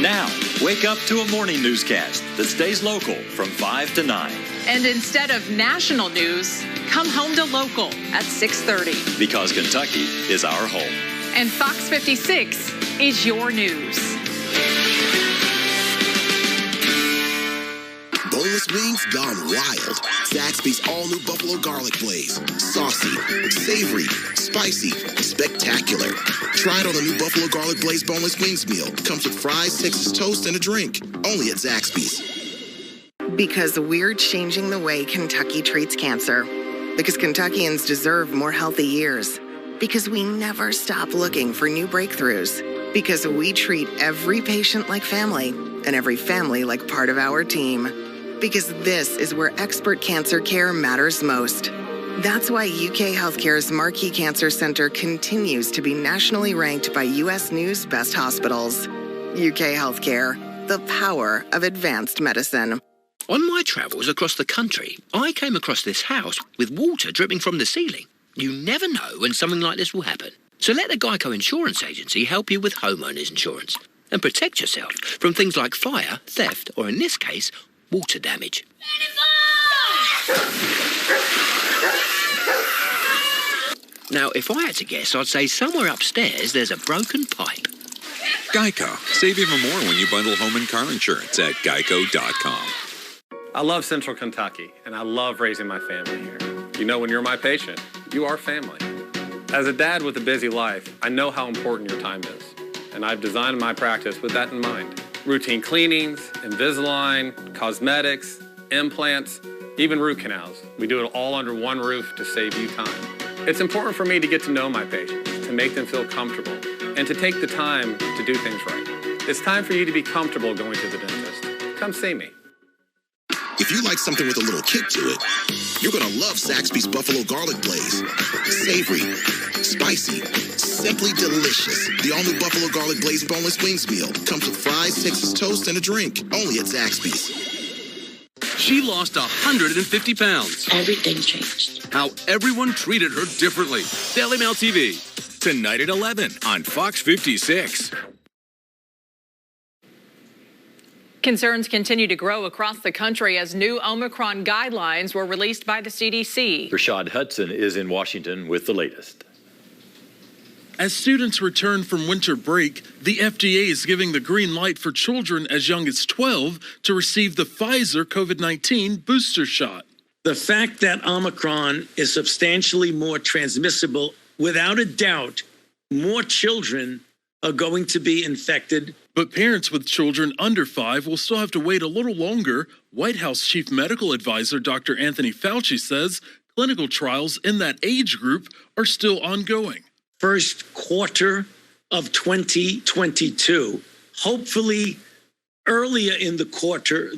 Speaker 1: Now, wake up to a morning newscast that stays local from 5 to 9.
Speaker 2: And instead of national news, come home to local at 6:30.
Speaker 1: Because Kentucky is our home.
Speaker 2: And Fox 56 is your news.
Speaker 6: Boneless wings gone wild. Zaxby's all-new Buffalo Garlic Blaze. Saucy, savory, spicy, spectacular. Try it on the new Buffalo Garlic Blaze Boneless Wings meal. Comes with fries, Texas toast, and a drink. Only at Zaxby's.
Speaker 20: Because we're changing the way Kentucky treats cancer. Because Kentuckians deserve more healthy years. Because we never stop looking for new breakthroughs. Because we treat every patient like family and every family like part of our team. Because this is where expert cancer care matters most. That's why UK Healthcare's Marquee Cancer Center continues to be nationally ranked by US News Best Hospitals. UK Healthcare, the power of advanced medicine.
Speaker 7: On my travels across the country, I came across this house with water dripping from the ceiling. You never know when something like this will happen. So let the Geico Insurance Agency help you with homeowners insurance and protect yourself from things like fire, theft, or in this case, water damage. Now, if I had to guess, I'd say somewhere upstairs there's a broken pipe.
Speaker 8: Geico. Save even more when you bundle home and car insurance at geico.com.
Speaker 9: I love Central Kentucky, and I love raising my family here. You know, when you're my patient, you are family. As a dad with a busy life, I know how important your time is, and I've designed my practice with that in mind. Routine cleanings, Invisalign, cosmetics, implants, even root canals. We do it all under one roof to save you time. It's important for me to get to know my patients, to make them feel comfortable, and to take the time to do things right. It's time for you to be comfortable going to the dentist. Come see me.
Speaker 6: If you like something with a little kick to it, you're going to love Zaxby's Buffalo Garlic Blaze. Savory, spicy, simply delicious. The all-new Buffalo Garlic Blaze Boneless Wings meal comes with fries, Texas toast, and a drink. Only at Zaxby's.
Speaker 10: She lost 150 pounds.
Speaker 12: Everything changed.
Speaker 10: How everyone treated her differently. Daily Mail TV. Tonight at 11 on Fox 56.
Speaker 2: Concerns continue to grow across the country as new Omicron guidelines were released by the CDC.
Speaker 1: Rashad Hudson is in Washington with the latest.
Speaker 5: As students return from winter break, the FDA is giving the green light for children as young as 12 to receive the Pfizer COVID-19 booster shot.
Speaker 11: The fact that Omicron is substantially more transmissible, without a doubt, more children are going to be infected.
Speaker 5: But parents with children under 5 will still have to wait a little longer. White House Chief Medical Advisor Dr. Anthony Fauci says clinical trials in that age group are still ongoing.
Speaker 11: First quarter of 2022, hopefully earlier in the quarter.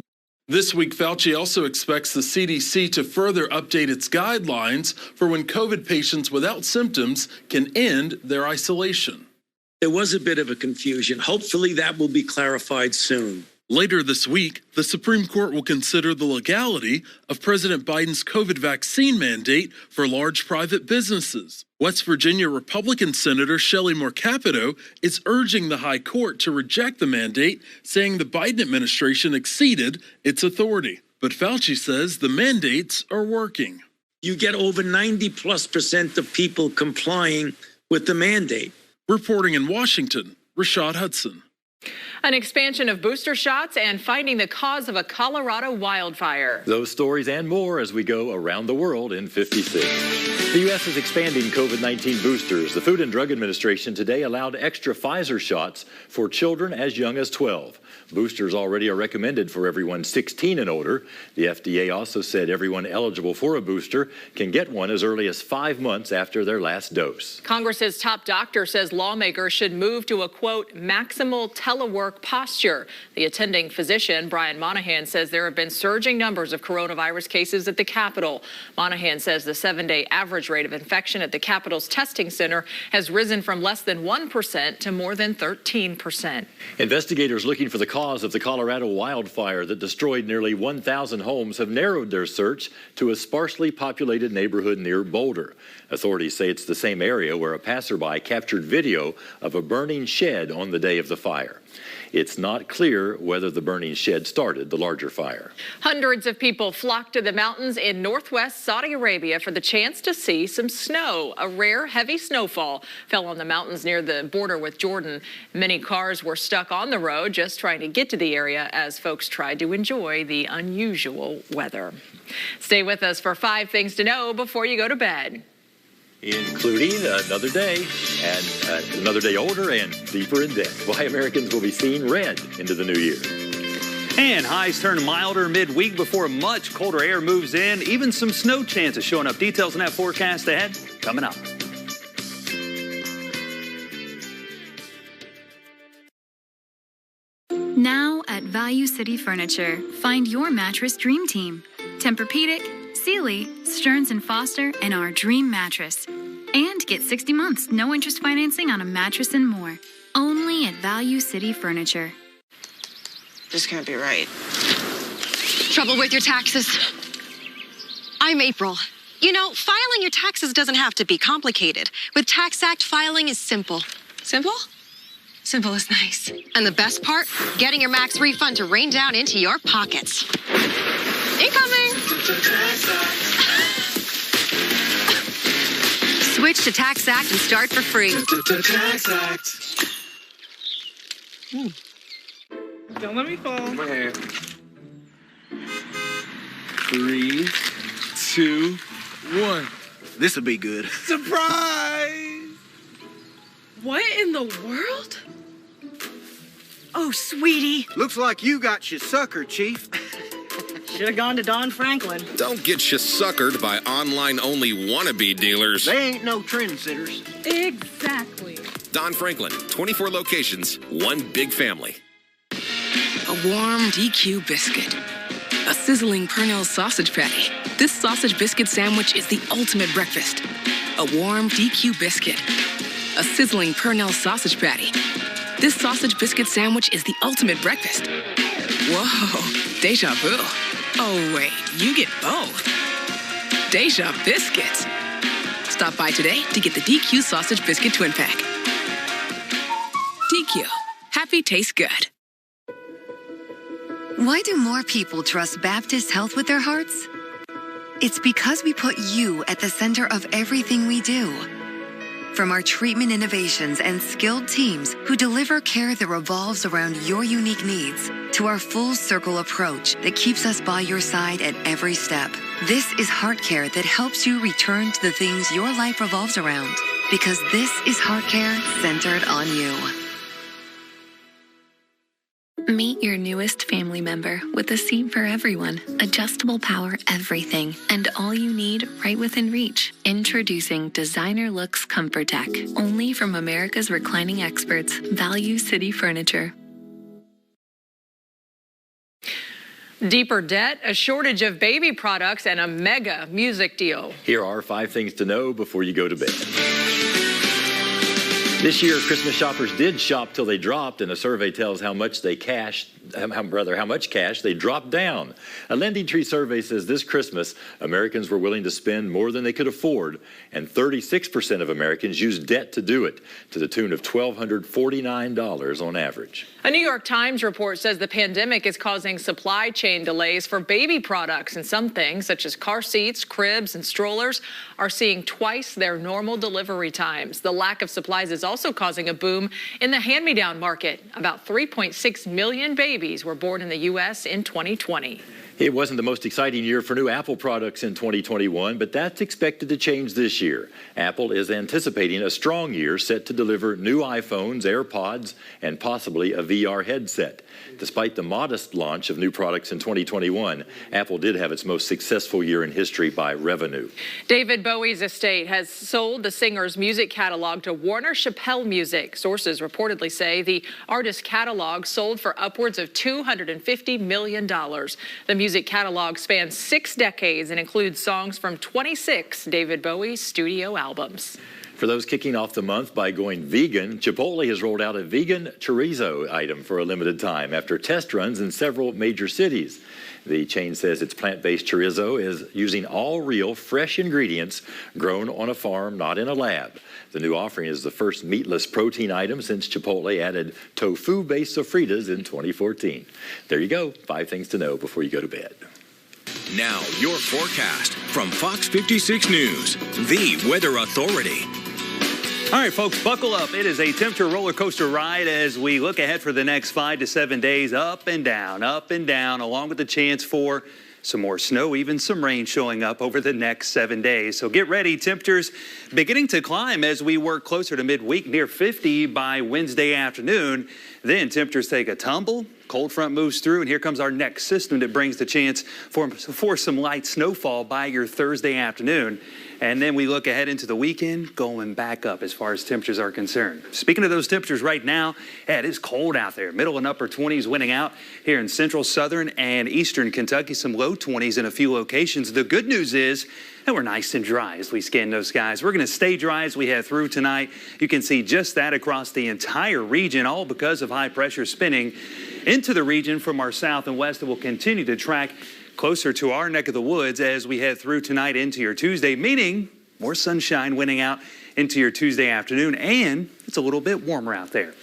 Speaker 5: This week, Fauci also expects the CDC to further update its guidelines for when COVID patients without symptoms can end their isolation.
Speaker 11: There was a bit of a confusion. Hopefully that will be clarified soon.
Speaker 5: Later this week, the Supreme Court will consider the legality of President Biden's COVID vaccine mandate for large private businesses. West Virginia Republican Senator Shelley Moore Capito is urging the High Court to reject the mandate, saying the Biden administration exceeded its authority. But Fauci says the mandates are working.
Speaker 11: You get over 90+% of people complying with the mandate.
Speaker 5: Reporting in Washington, Rashad Hudson.
Speaker 2: An expansion of booster shots and finding the cause of a Colorado wildfire.
Speaker 1: Those stories and more as we go around the world in 56. The U.S. is expanding COVID-19 boosters. The Food and Drug Administration today allowed extra Pfizer shots for children as young as 12. Boosters already are recommended for everyone 16 and older. The FDA also said everyone eligible for a booster can get one as early as 5 months after their last dose.
Speaker 2: Congress's top doctor says lawmakers should move to a, quote, maximal telework posture. The attending physician, Brian Monahan, says there have been surging numbers of coronavirus cases at the Capitol. Monahan says the 7-day average rate of infection at the Capitol's testing center has risen from less than 1% to more than 13%.
Speaker 1: Investigators looking for the cause of the Colorado wildfire that destroyed nearly 1,000 homes have narrowed their search to a sparsely populated neighborhood near Boulder. Authorities say it's the same area where a passerby captured video of a burning shed on the day of the fire. It's not clear whether the burning shed started the larger fire.
Speaker 2: Hundreds of people flocked to the mountains in northwest Saudi Arabia for the chance to see some snow. A rare, heavy snowfall fell on the mountains near the border with Jordan. Many cars were stuck on the road just trying to get to the area as folks tried to enjoy the unusual weather. Stay with us for 5 things to know before you go to bed.
Speaker 1: Including another day and another day older and deeper in debt. Why Americans will be seeing red into the new year.
Speaker 3: And highs turn milder midweek before much colder air moves in. Even some snow chances showing up. Details on that forecast ahead coming up.
Speaker 12: Now at Value City Furniture, find your mattress dream team. Tempur-Pedic, Sealy, Stearns & Foster, and our dream mattress. And get 60 months, no interest financing on a mattress and more. Only at Value City Furniture.
Speaker 19: This can't be right.
Speaker 13: Trouble with your taxes? I'm April. You know, filing your taxes doesn't have to be complicated. With Tax Act, filing is simple. Simple? Simple is nice. And the best part? Getting your max refund to rain down into your pockets. Incoming! Switch to Tax Act and start for free.
Speaker 21: Tax Act.
Speaker 29: Don't let me fall.
Speaker 21: My hand. 3, 2, 1. This'll be good.
Speaker 29: Surprise!
Speaker 14: What in the world? Oh, sweetie.
Speaker 21: Looks like you got your sucker, Chief.
Speaker 14: Should have gone to Don Franklin.
Speaker 10: Don't get you suckered by online-only wannabe dealers.
Speaker 21: They ain't no trendsetters.
Speaker 14: Exactly.
Speaker 10: Don Franklin, 24 locations, one big family.
Speaker 15: A warm DQ biscuit. A sizzling Purnell sausage patty. This sausage biscuit sandwich is the ultimate breakfast. A warm DQ biscuit. A sizzling Purnell sausage patty. This sausage biscuit sandwich is the ultimate breakfast. Whoa, deja vu. Oh, wait, you get both. Deja Biscuits. Stop by today to get the DQ Sausage Biscuit Twin Pack. DQ. Happy tastes good.
Speaker 16: Why do more people trust Baptist Health with their hearts? It's because we put you at the center of everything we do. From our treatment innovations and skilled teams who deliver care that revolves around your unique needs, to our full circle approach that keeps us by your side at every step. This is heart care that helps you return to the things your life revolves around. Because this is heart care centered on you.
Speaker 12: Meet your newest family member with a seat for everyone, adjustable power everything, and all you need right within reach. Introducing Designer Looks Comfort Tech, only from America's reclining experts, Value City Furniture.
Speaker 2: Deeper debt, a shortage of baby products, and a mega music deal.
Speaker 1: Here are 5 things to know before you go to bed. This year, Christmas shoppers did shop till they dropped, and a survey tells how much cash they dropped down. A Lending Tree survey says this Christmas, Americans were willing to spend more than they could afford, and 36% of Americans used debt to do it, to the tune of $1,249 on average.
Speaker 2: A New York Times report says the pandemic is causing supply chain delays for baby products, and some things, such as car seats, cribs, and strollers, are seeing twice their normal delivery times. The lack of supplies is also causing a boom in the hand-me-down market. About 3.6 million babies were born in the U.S. in 2020.
Speaker 1: It wasn't the most exciting year for new Apple products in 2021, but that's expected to change this year. Apple is anticipating a strong year set to deliver new iPhones, AirPods, and possibly a VR headset. Despite the modest launch of new products in 2021, Apple did have its most successful year in history by revenue.
Speaker 2: David Bowie's estate has sold the singer's music catalog to Warner Chappell Music. Sources reportedly say the artist's catalog sold for upwards of $250 million. The music catalog spans 6 decades and includes songs from 26 David Bowie studio albums.
Speaker 1: For those kicking off the month by going vegan, Chipotle has rolled out a vegan chorizo item for a limited time after test runs in several major cities. The chain says its plant-based chorizo is using all real, fresh ingredients grown on a farm, not in a lab. The new offering is the first meatless protein item since Chipotle added tofu-based sofritas in 2014. There you go, 5 things to know before you go to bed.
Speaker 4: Now, your forecast from Fox 56 News, the weather authority.
Speaker 3: All right, folks, buckle up. It is a temperature roller coaster ride as we look ahead for the next 5 to 7 days, up and down, along with the chance for some more snow, even some rain showing up over the next 7 days. So get ready. Temperatures beginning to climb as we work closer to midweek, near 50 by Wednesday afternoon. Then temperatures take a tumble. Cold front moves through, and here comes our next system that brings the chance for some light snowfall by your Thursday afternoon. And then we look ahead into the weekend, going back up as far as temperatures are concerned. Speaking of those temperatures right now, it is cold out there. Middle and upper 20s winning out here in central, southern, and eastern Kentucky. Some low 20s in a few locations. The good news is that we're nice and dry as we scan those skies. We're going to stay dry as we head through tonight. You can see just that across the entire region, all because of high pressure spinning into the region from our south and west that will continue to track closer to our neck of the woods as we head through tonight into your Tuesday, meaning more sunshine winning out into your Tuesday afternoon, and it's a little bit warmer out there.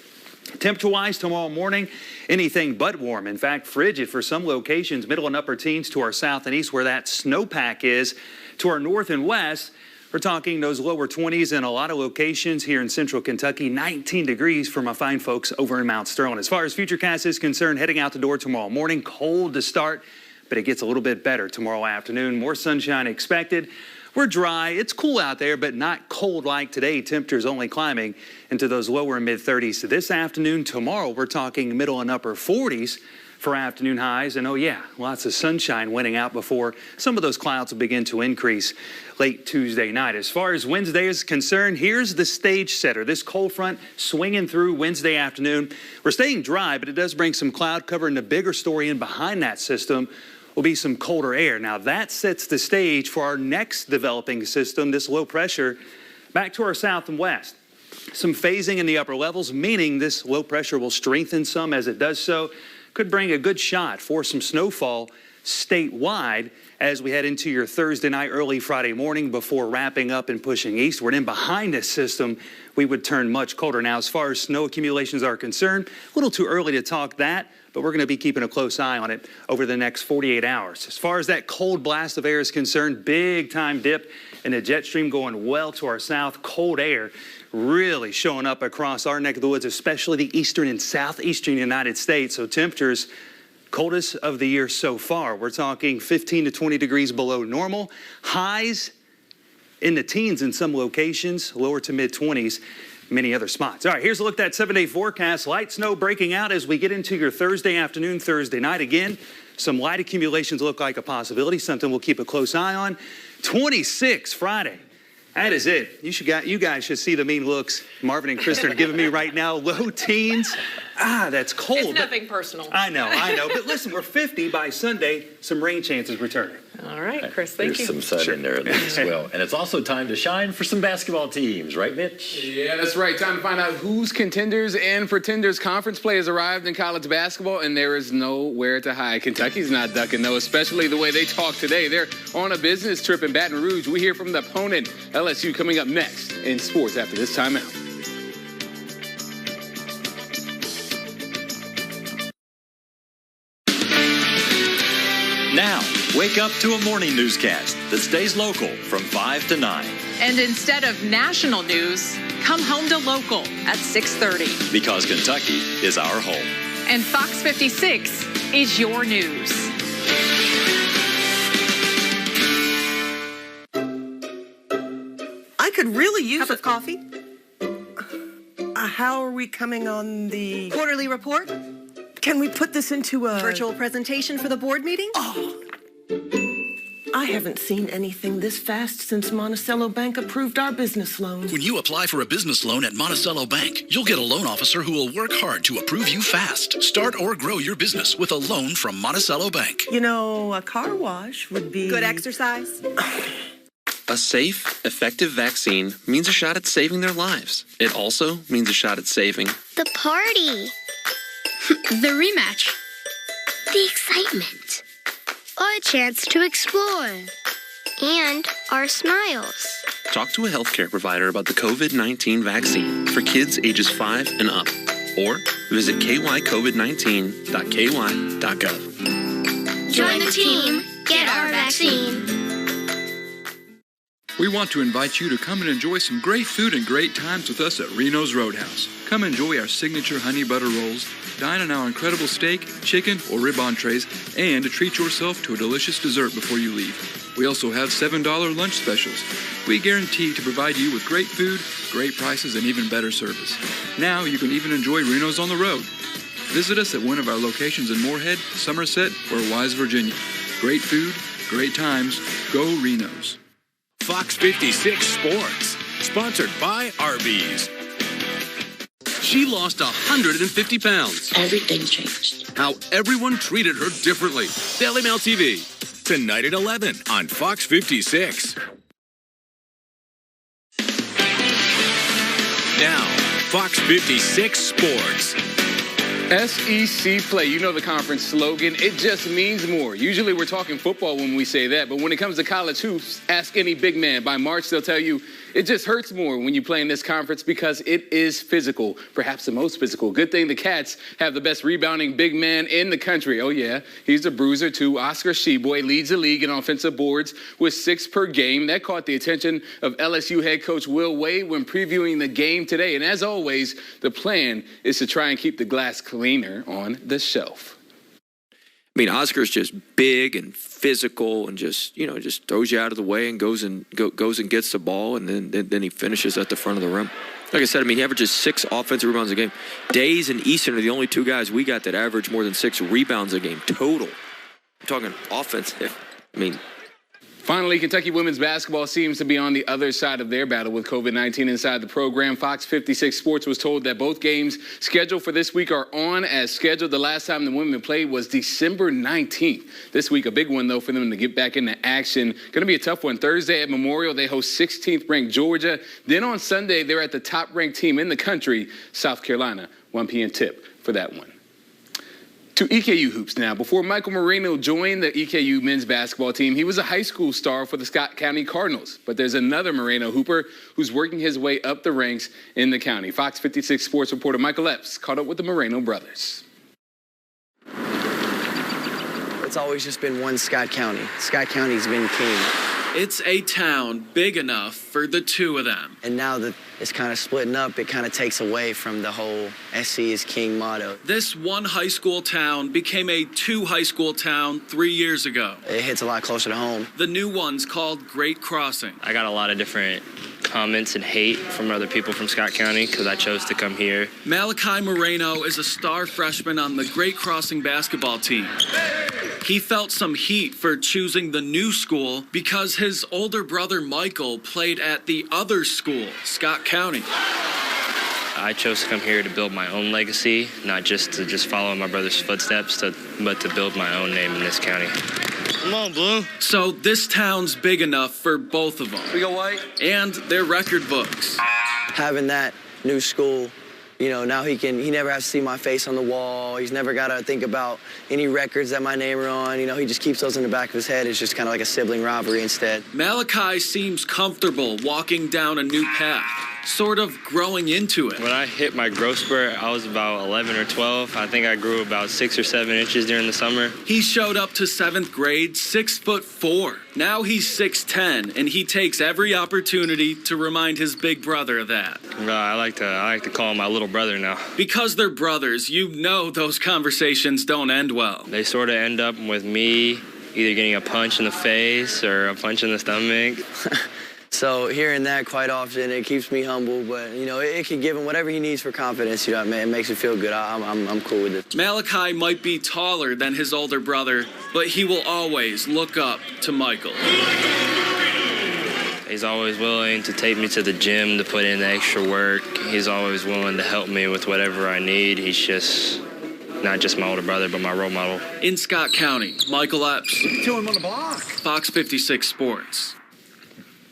Speaker 3: Temperature-wise, tomorrow morning, anything but warm. In fact, frigid for some locations, middle and upper teens to our south and east where that snowpack is. To our north and west, we're talking those lower 20s in a lot of locations here in central Kentucky, 19 degrees for my fine folks over in Mount Sterling. As far as Futurecast is concerned, heading out the door tomorrow morning, cold to start, but it gets a little bit better tomorrow afternoon. More sunshine expected. We're dry. It's cool out there, but not cold like today. Temperatures only climbing into those lower and mid-30s. So this afternoon, tomorrow, we're talking middle and upper 40s for afternoon highs. And oh yeah, lots of sunshine winning out before some of those clouds will begin to increase late Tuesday night. As far as Wednesday is concerned, here's the stage setter. This cold front swinging through Wednesday afternoon. We're staying dry, but it does bring some cloud cover, and the bigger story in behind that system will be some colder air. Now that sets the stage for our next developing system, this low pressure, back to our south and west. Some phasing in the upper levels, meaning this low pressure will strengthen some as it does so. Could bring a good shot for some snowfall statewide as we head into your Thursday night, early Friday morning before wrapping up and pushing eastward. And behind this system, we would turn much colder. Now, as far as snow accumulations are concerned, a little too early to talk that, but we're going to be keeping a close eye on it over the next 48 hours. As far as that cold blast of air is concerned, big time dip and a jet stream going well to our south. Cold air really showing up across our neck of the woods, especially the eastern and southeastern United States. So temperatures coldest of the year so far. We're talking 15 to 20 degrees below normal. Highs in the teens in some locations, lower to mid-20s, many other spots. All right, here's a look at that 7-day forecast. Light snow breaking out as we get into your Thursday afternoon, Thursday night. Again, some light accumulations look like a possibility, something we'll keep a close eye on. 26 Friday. That is it. You guys should see the mean looks Marvin and Kristen are giving me right now. Low teens. That's cold.
Speaker 2: It's nothing personal.
Speaker 3: I know. But listen, we're 50 by Sunday. Some rain chances returning.
Speaker 2: All right, Chris, thank you.
Speaker 1: There's some sun in there as well. And it's also time to shine for some basketball teams, right, Mitch?
Speaker 17: Yeah, that's right. Time to find out whose contenders and pretenders conference play has arrived in college basketball, and there is nowhere to hide. Kentucky's not ducking, though, especially the way they talk today. They're on a business trip in Baton Rouge. We hear from the opponent, LSU, coming up next in sports after this timeout.
Speaker 1: Now, wake up to a morning newscast that stays local from 5 to 9.
Speaker 2: And instead of national news, come home to local at 6:30.
Speaker 1: Because Kentucky is our home.
Speaker 2: And Fox 56 is your news.
Speaker 18: I could really use a coffee. How are we coming on the
Speaker 14: Quarterly report?
Speaker 18: Can we put this into a
Speaker 14: Virtual presentation for the board meeting?
Speaker 18: Oh, I haven't seen anything this fast since Monticello Bank approved our business loan.
Speaker 22: When you apply for a business loan at Monticello Bank, you'll get a loan officer who will work hard to approve you fast. Start or grow your business with a loan from Monticello Bank.
Speaker 18: You know, a car wash would be
Speaker 14: Good exercise?
Speaker 23: A safe, effective vaccine means a shot at saving their lives. It also means a shot at saving
Speaker 24: the party. The rematch. The excitement. A chance to explore. And our smiles.
Speaker 23: Talk to a healthcare provider about the COVID-19 vaccine for kids ages 5 and up. Or visit kycovid19.ky.gov.
Speaker 24: Join the team. Get our vaccine.
Speaker 25: We want to invite you to come and enjoy some great food and great times with us at Reno's Roadhouse. Come enjoy our signature honey butter rolls, dine on our incredible steak, chicken, or rib entrees, and treat yourself to a delicious dessert before you leave. We also have $7 lunch specials. We guarantee to provide you with great food, great prices, and even better service. Now you can even enjoy Reno's on the road. Visit us at one of our locations in Moorhead, Somerset, or Wise, Virginia. Great food, great times. Go Reno's.
Speaker 10: Fox 56 Sports, sponsored by Arby's. She lost 150 pounds.
Speaker 26: Everything changed.
Speaker 10: How everyone treated her differently. Daily Mail TV, tonight at 11 on Fox 56. Now, Fox 56 Sports.
Speaker 17: SEC play, you know the conference slogan, it just means more. Usually we're talking football when we say that, but when it comes to college hoops, ask any big man. By March, they'll tell you it just hurts more when you play in this conference because it is physical, perhaps the most physical. Good thing the Cats have the best rebounding big man in the country. Oh, yeah, he's a bruiser, too. Oscar Sheboy leads the league in offensive boards with 6 per game. That caught the attention of LSU head coach Will Wade when previewing the game today. And as always, the plan is to try and keep the glass cleaner on the shelf.
Speaker 23: I mean, Oscar's just big and physical and just throws you out of the way and goes and gets the ball, and then he finishes at the front of the rim. Like I said, I mean, he averages 6 offensive rebounds a game. Days and Easton are the only 2 guys we got that average more than 6 rebounds a game total. I'm talking offensive. I mean,
Speaker 17: finally, Kentucky women's basketball seems to be on the other side of their battle with COVID-19 inside the program. Fox 56 Sports was told that both games scheduled for this week are on as scheduled. The last time the women played was December 19th. This week, a big one, though, for them to get back into action. Going to be a tough one. Thursday at Memorial, they host 16th-ranked Georgia. Then on Sunday, they're at the top-ranked team in the country, South Carolina. 1 p.m. tip for that one. To EKU hoops now. Before Michael Moreno joined the EKU men's basketball team, he was a high school star for the Scott County Cardinals. But there's another Moreno hooper who's working his way up the ranks in the county. Fox 56 sports reporter Michael Epps caught up with the Moreno brothers.
Speaker 27: It's always just been one Scott County. Scott County's been king.
Speaker 23: It's a town big enough for the two of them.
Speaker 6: And now that it's kind of splitting up, it kind of takes away from the whole SC is King motto.
Speaker 23: This one high school town became a two high school town 3 years ago.
Speaker 6: It hits a lot closer to home.
Speaker 23: The new one's called Great Crossing.
Speaker 7: I got a lot of different comments and hate from other people from Scott County because I chose to come here.
Speaker 23: Malachi Moreno is a star freshman on the Great Crossing basketball team. He felt some heat for choosing the new school because his older brother Michael played at the other school, Scott County.
Speaker 7: I chose to come here to build my own legacy, not just to follow in my brother's footsteps, but to build my own name in this county.
Speaker 23: Come on, Blue. So this town's big enough for both of them.
Speaker 6: We go white.
Speaker 23: And their record books.
Speaker 6: Having that new school, you know, now he never has to see my face on the wall. He's never got to think about any records that my name are on. You know, he just keeps those in the back of his head. It's just kind of like a sibling rivalry instead.
Speaker 23: Malachi seems comfortable walking down a new path, sort of growing into it.
Speaker 7: When I hit my growth spurt, I was about 11 or 12. I think I grew about 6 or 7 inches during the summer.
Speaker 23: He showed up to 7th grade 6'4". Now he's 6'10", and he takes every opportunity to remind his big brother of that.
Speaker 7: I like to call him my little brother now.
Speaker 23: Because they're brothers, you know those conversations don't end well.
Speaker 7: They sort of end up with me either getting a punch in the face or a punch in the stomach.
Speaker 6: So hearing that quite often, it keeps me humble, but, you know, it can give him whatever he needs for confidence. You know, it makes me feel good. I'm cool with it.
Speaker 23: Malachi might be taller than his older brother, but he will always look up to Michael.
Speaker 7: He's always willing to take me to the gym to put in the extra work. He's always willing to help me with whatever I need. He's just not just my older brother, but my role model.
Speaker 23: In Scott County, Michael Epps.
Speaker 21: To him on the block.
Speaker 23: Fox 56 Sports.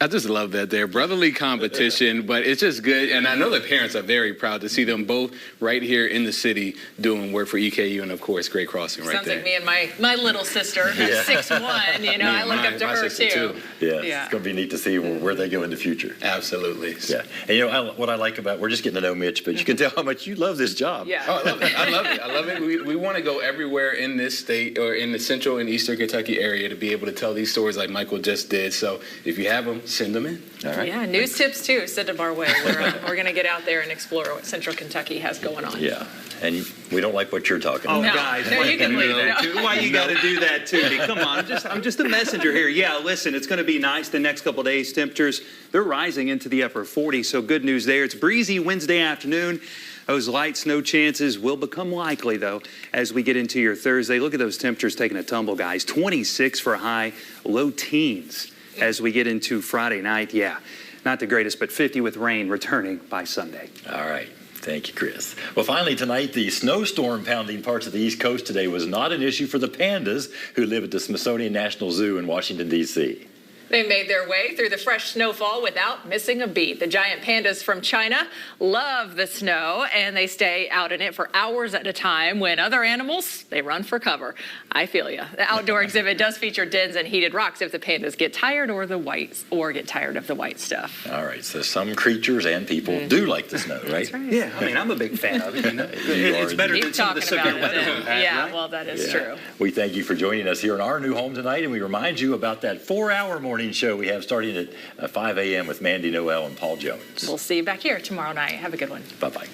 Speaker 17: I just love that they're brotherly competition, but it's just good. And I know the parents are very proud to see them both right here in the city doing work for EKU and, of course, Great Crossing right
Speaker 2: Sounds
Speaker 17: there.
Speaker 2: like me and my little sister, who's 6'1", you know, I look up to her too.
Speaker 1: Yeah, it's going to be neat to see where they go in the future.
Speaker 17: Absolutely.
Speaker 1: Yeah. And, you know, what I like about, we're just getting to know Mitch, but you can tell how much you love this job.
Speaker 2: Yeah.
Speaker 17: Oh, I love it. I love it. I love it. We want to go everywhere in this state or in the central and eastern Kentucky area to be able to tell these stories like Michael just did. So if you have them, send them in.
Speaker 1: All right.
Speaker 2: Yeah, news tips too. Send them our way. We're going to get out there and explore what Central Kentucky has going on.
Speaker 1: Yeah, and we don't like what you're talking
Speaker 3: Oh,
Speaker 1: about.
Speaker 3: guys,
Speaker 2: No, you can leave. No.
Speaker 3: Why you got to do that to me? Come on, I'm just a messenger here. Yeah, listen, it's going to be nice the next couple of days. Temperatures, they're rising into the upper 40s, so good news there. It's breezy Wednesday afternoon. Those light snow chances will become likely, though, as we get into your Thursday. Look at those temperatures taking a tumble, guys. 26 for a high, low teens as we get into Friday night. Yeah, not the greatest, but 50 with rain returning by Sunday.
Speaker 1: All right. Thank you, Chris. Well, finally tonight, the snowstorm pounding parts of the East Coast today was not an issue for the pandas who live at the Smithsonian National Zoo in Washington, D.C.
Speaker 2: They made their way through the fresh snowfall without missing a beat. The giant pandas from China love the snow, and they stay out in it for hours at a time. When other animals, they run for cover. I feel you. The outdoor exhibit does feature dens and heated rocks if the pandas get tired get tired of the white stuff.
Speaker 1: All right, so some creatures and people do like the snow, right?
Speaker 2: That's right.
Speaker 3: Yeah, I mean, I'm a big fan of it. You know? It's better than some of the severe weather we've had,
Speaker 2: Yeah,
Speaker 3: right?
Speaker 2: well, that is true.
Speaker 1: We thank you for joining us here in our new home tonight, and we remind you about that 4-hour morning show we have starting at 5 a.m. with Mandy Noel and Paul Jones.
Speaker 2: We'll see you back here tomorrow night. Have a good one.
Speaker 1: Bye-bye.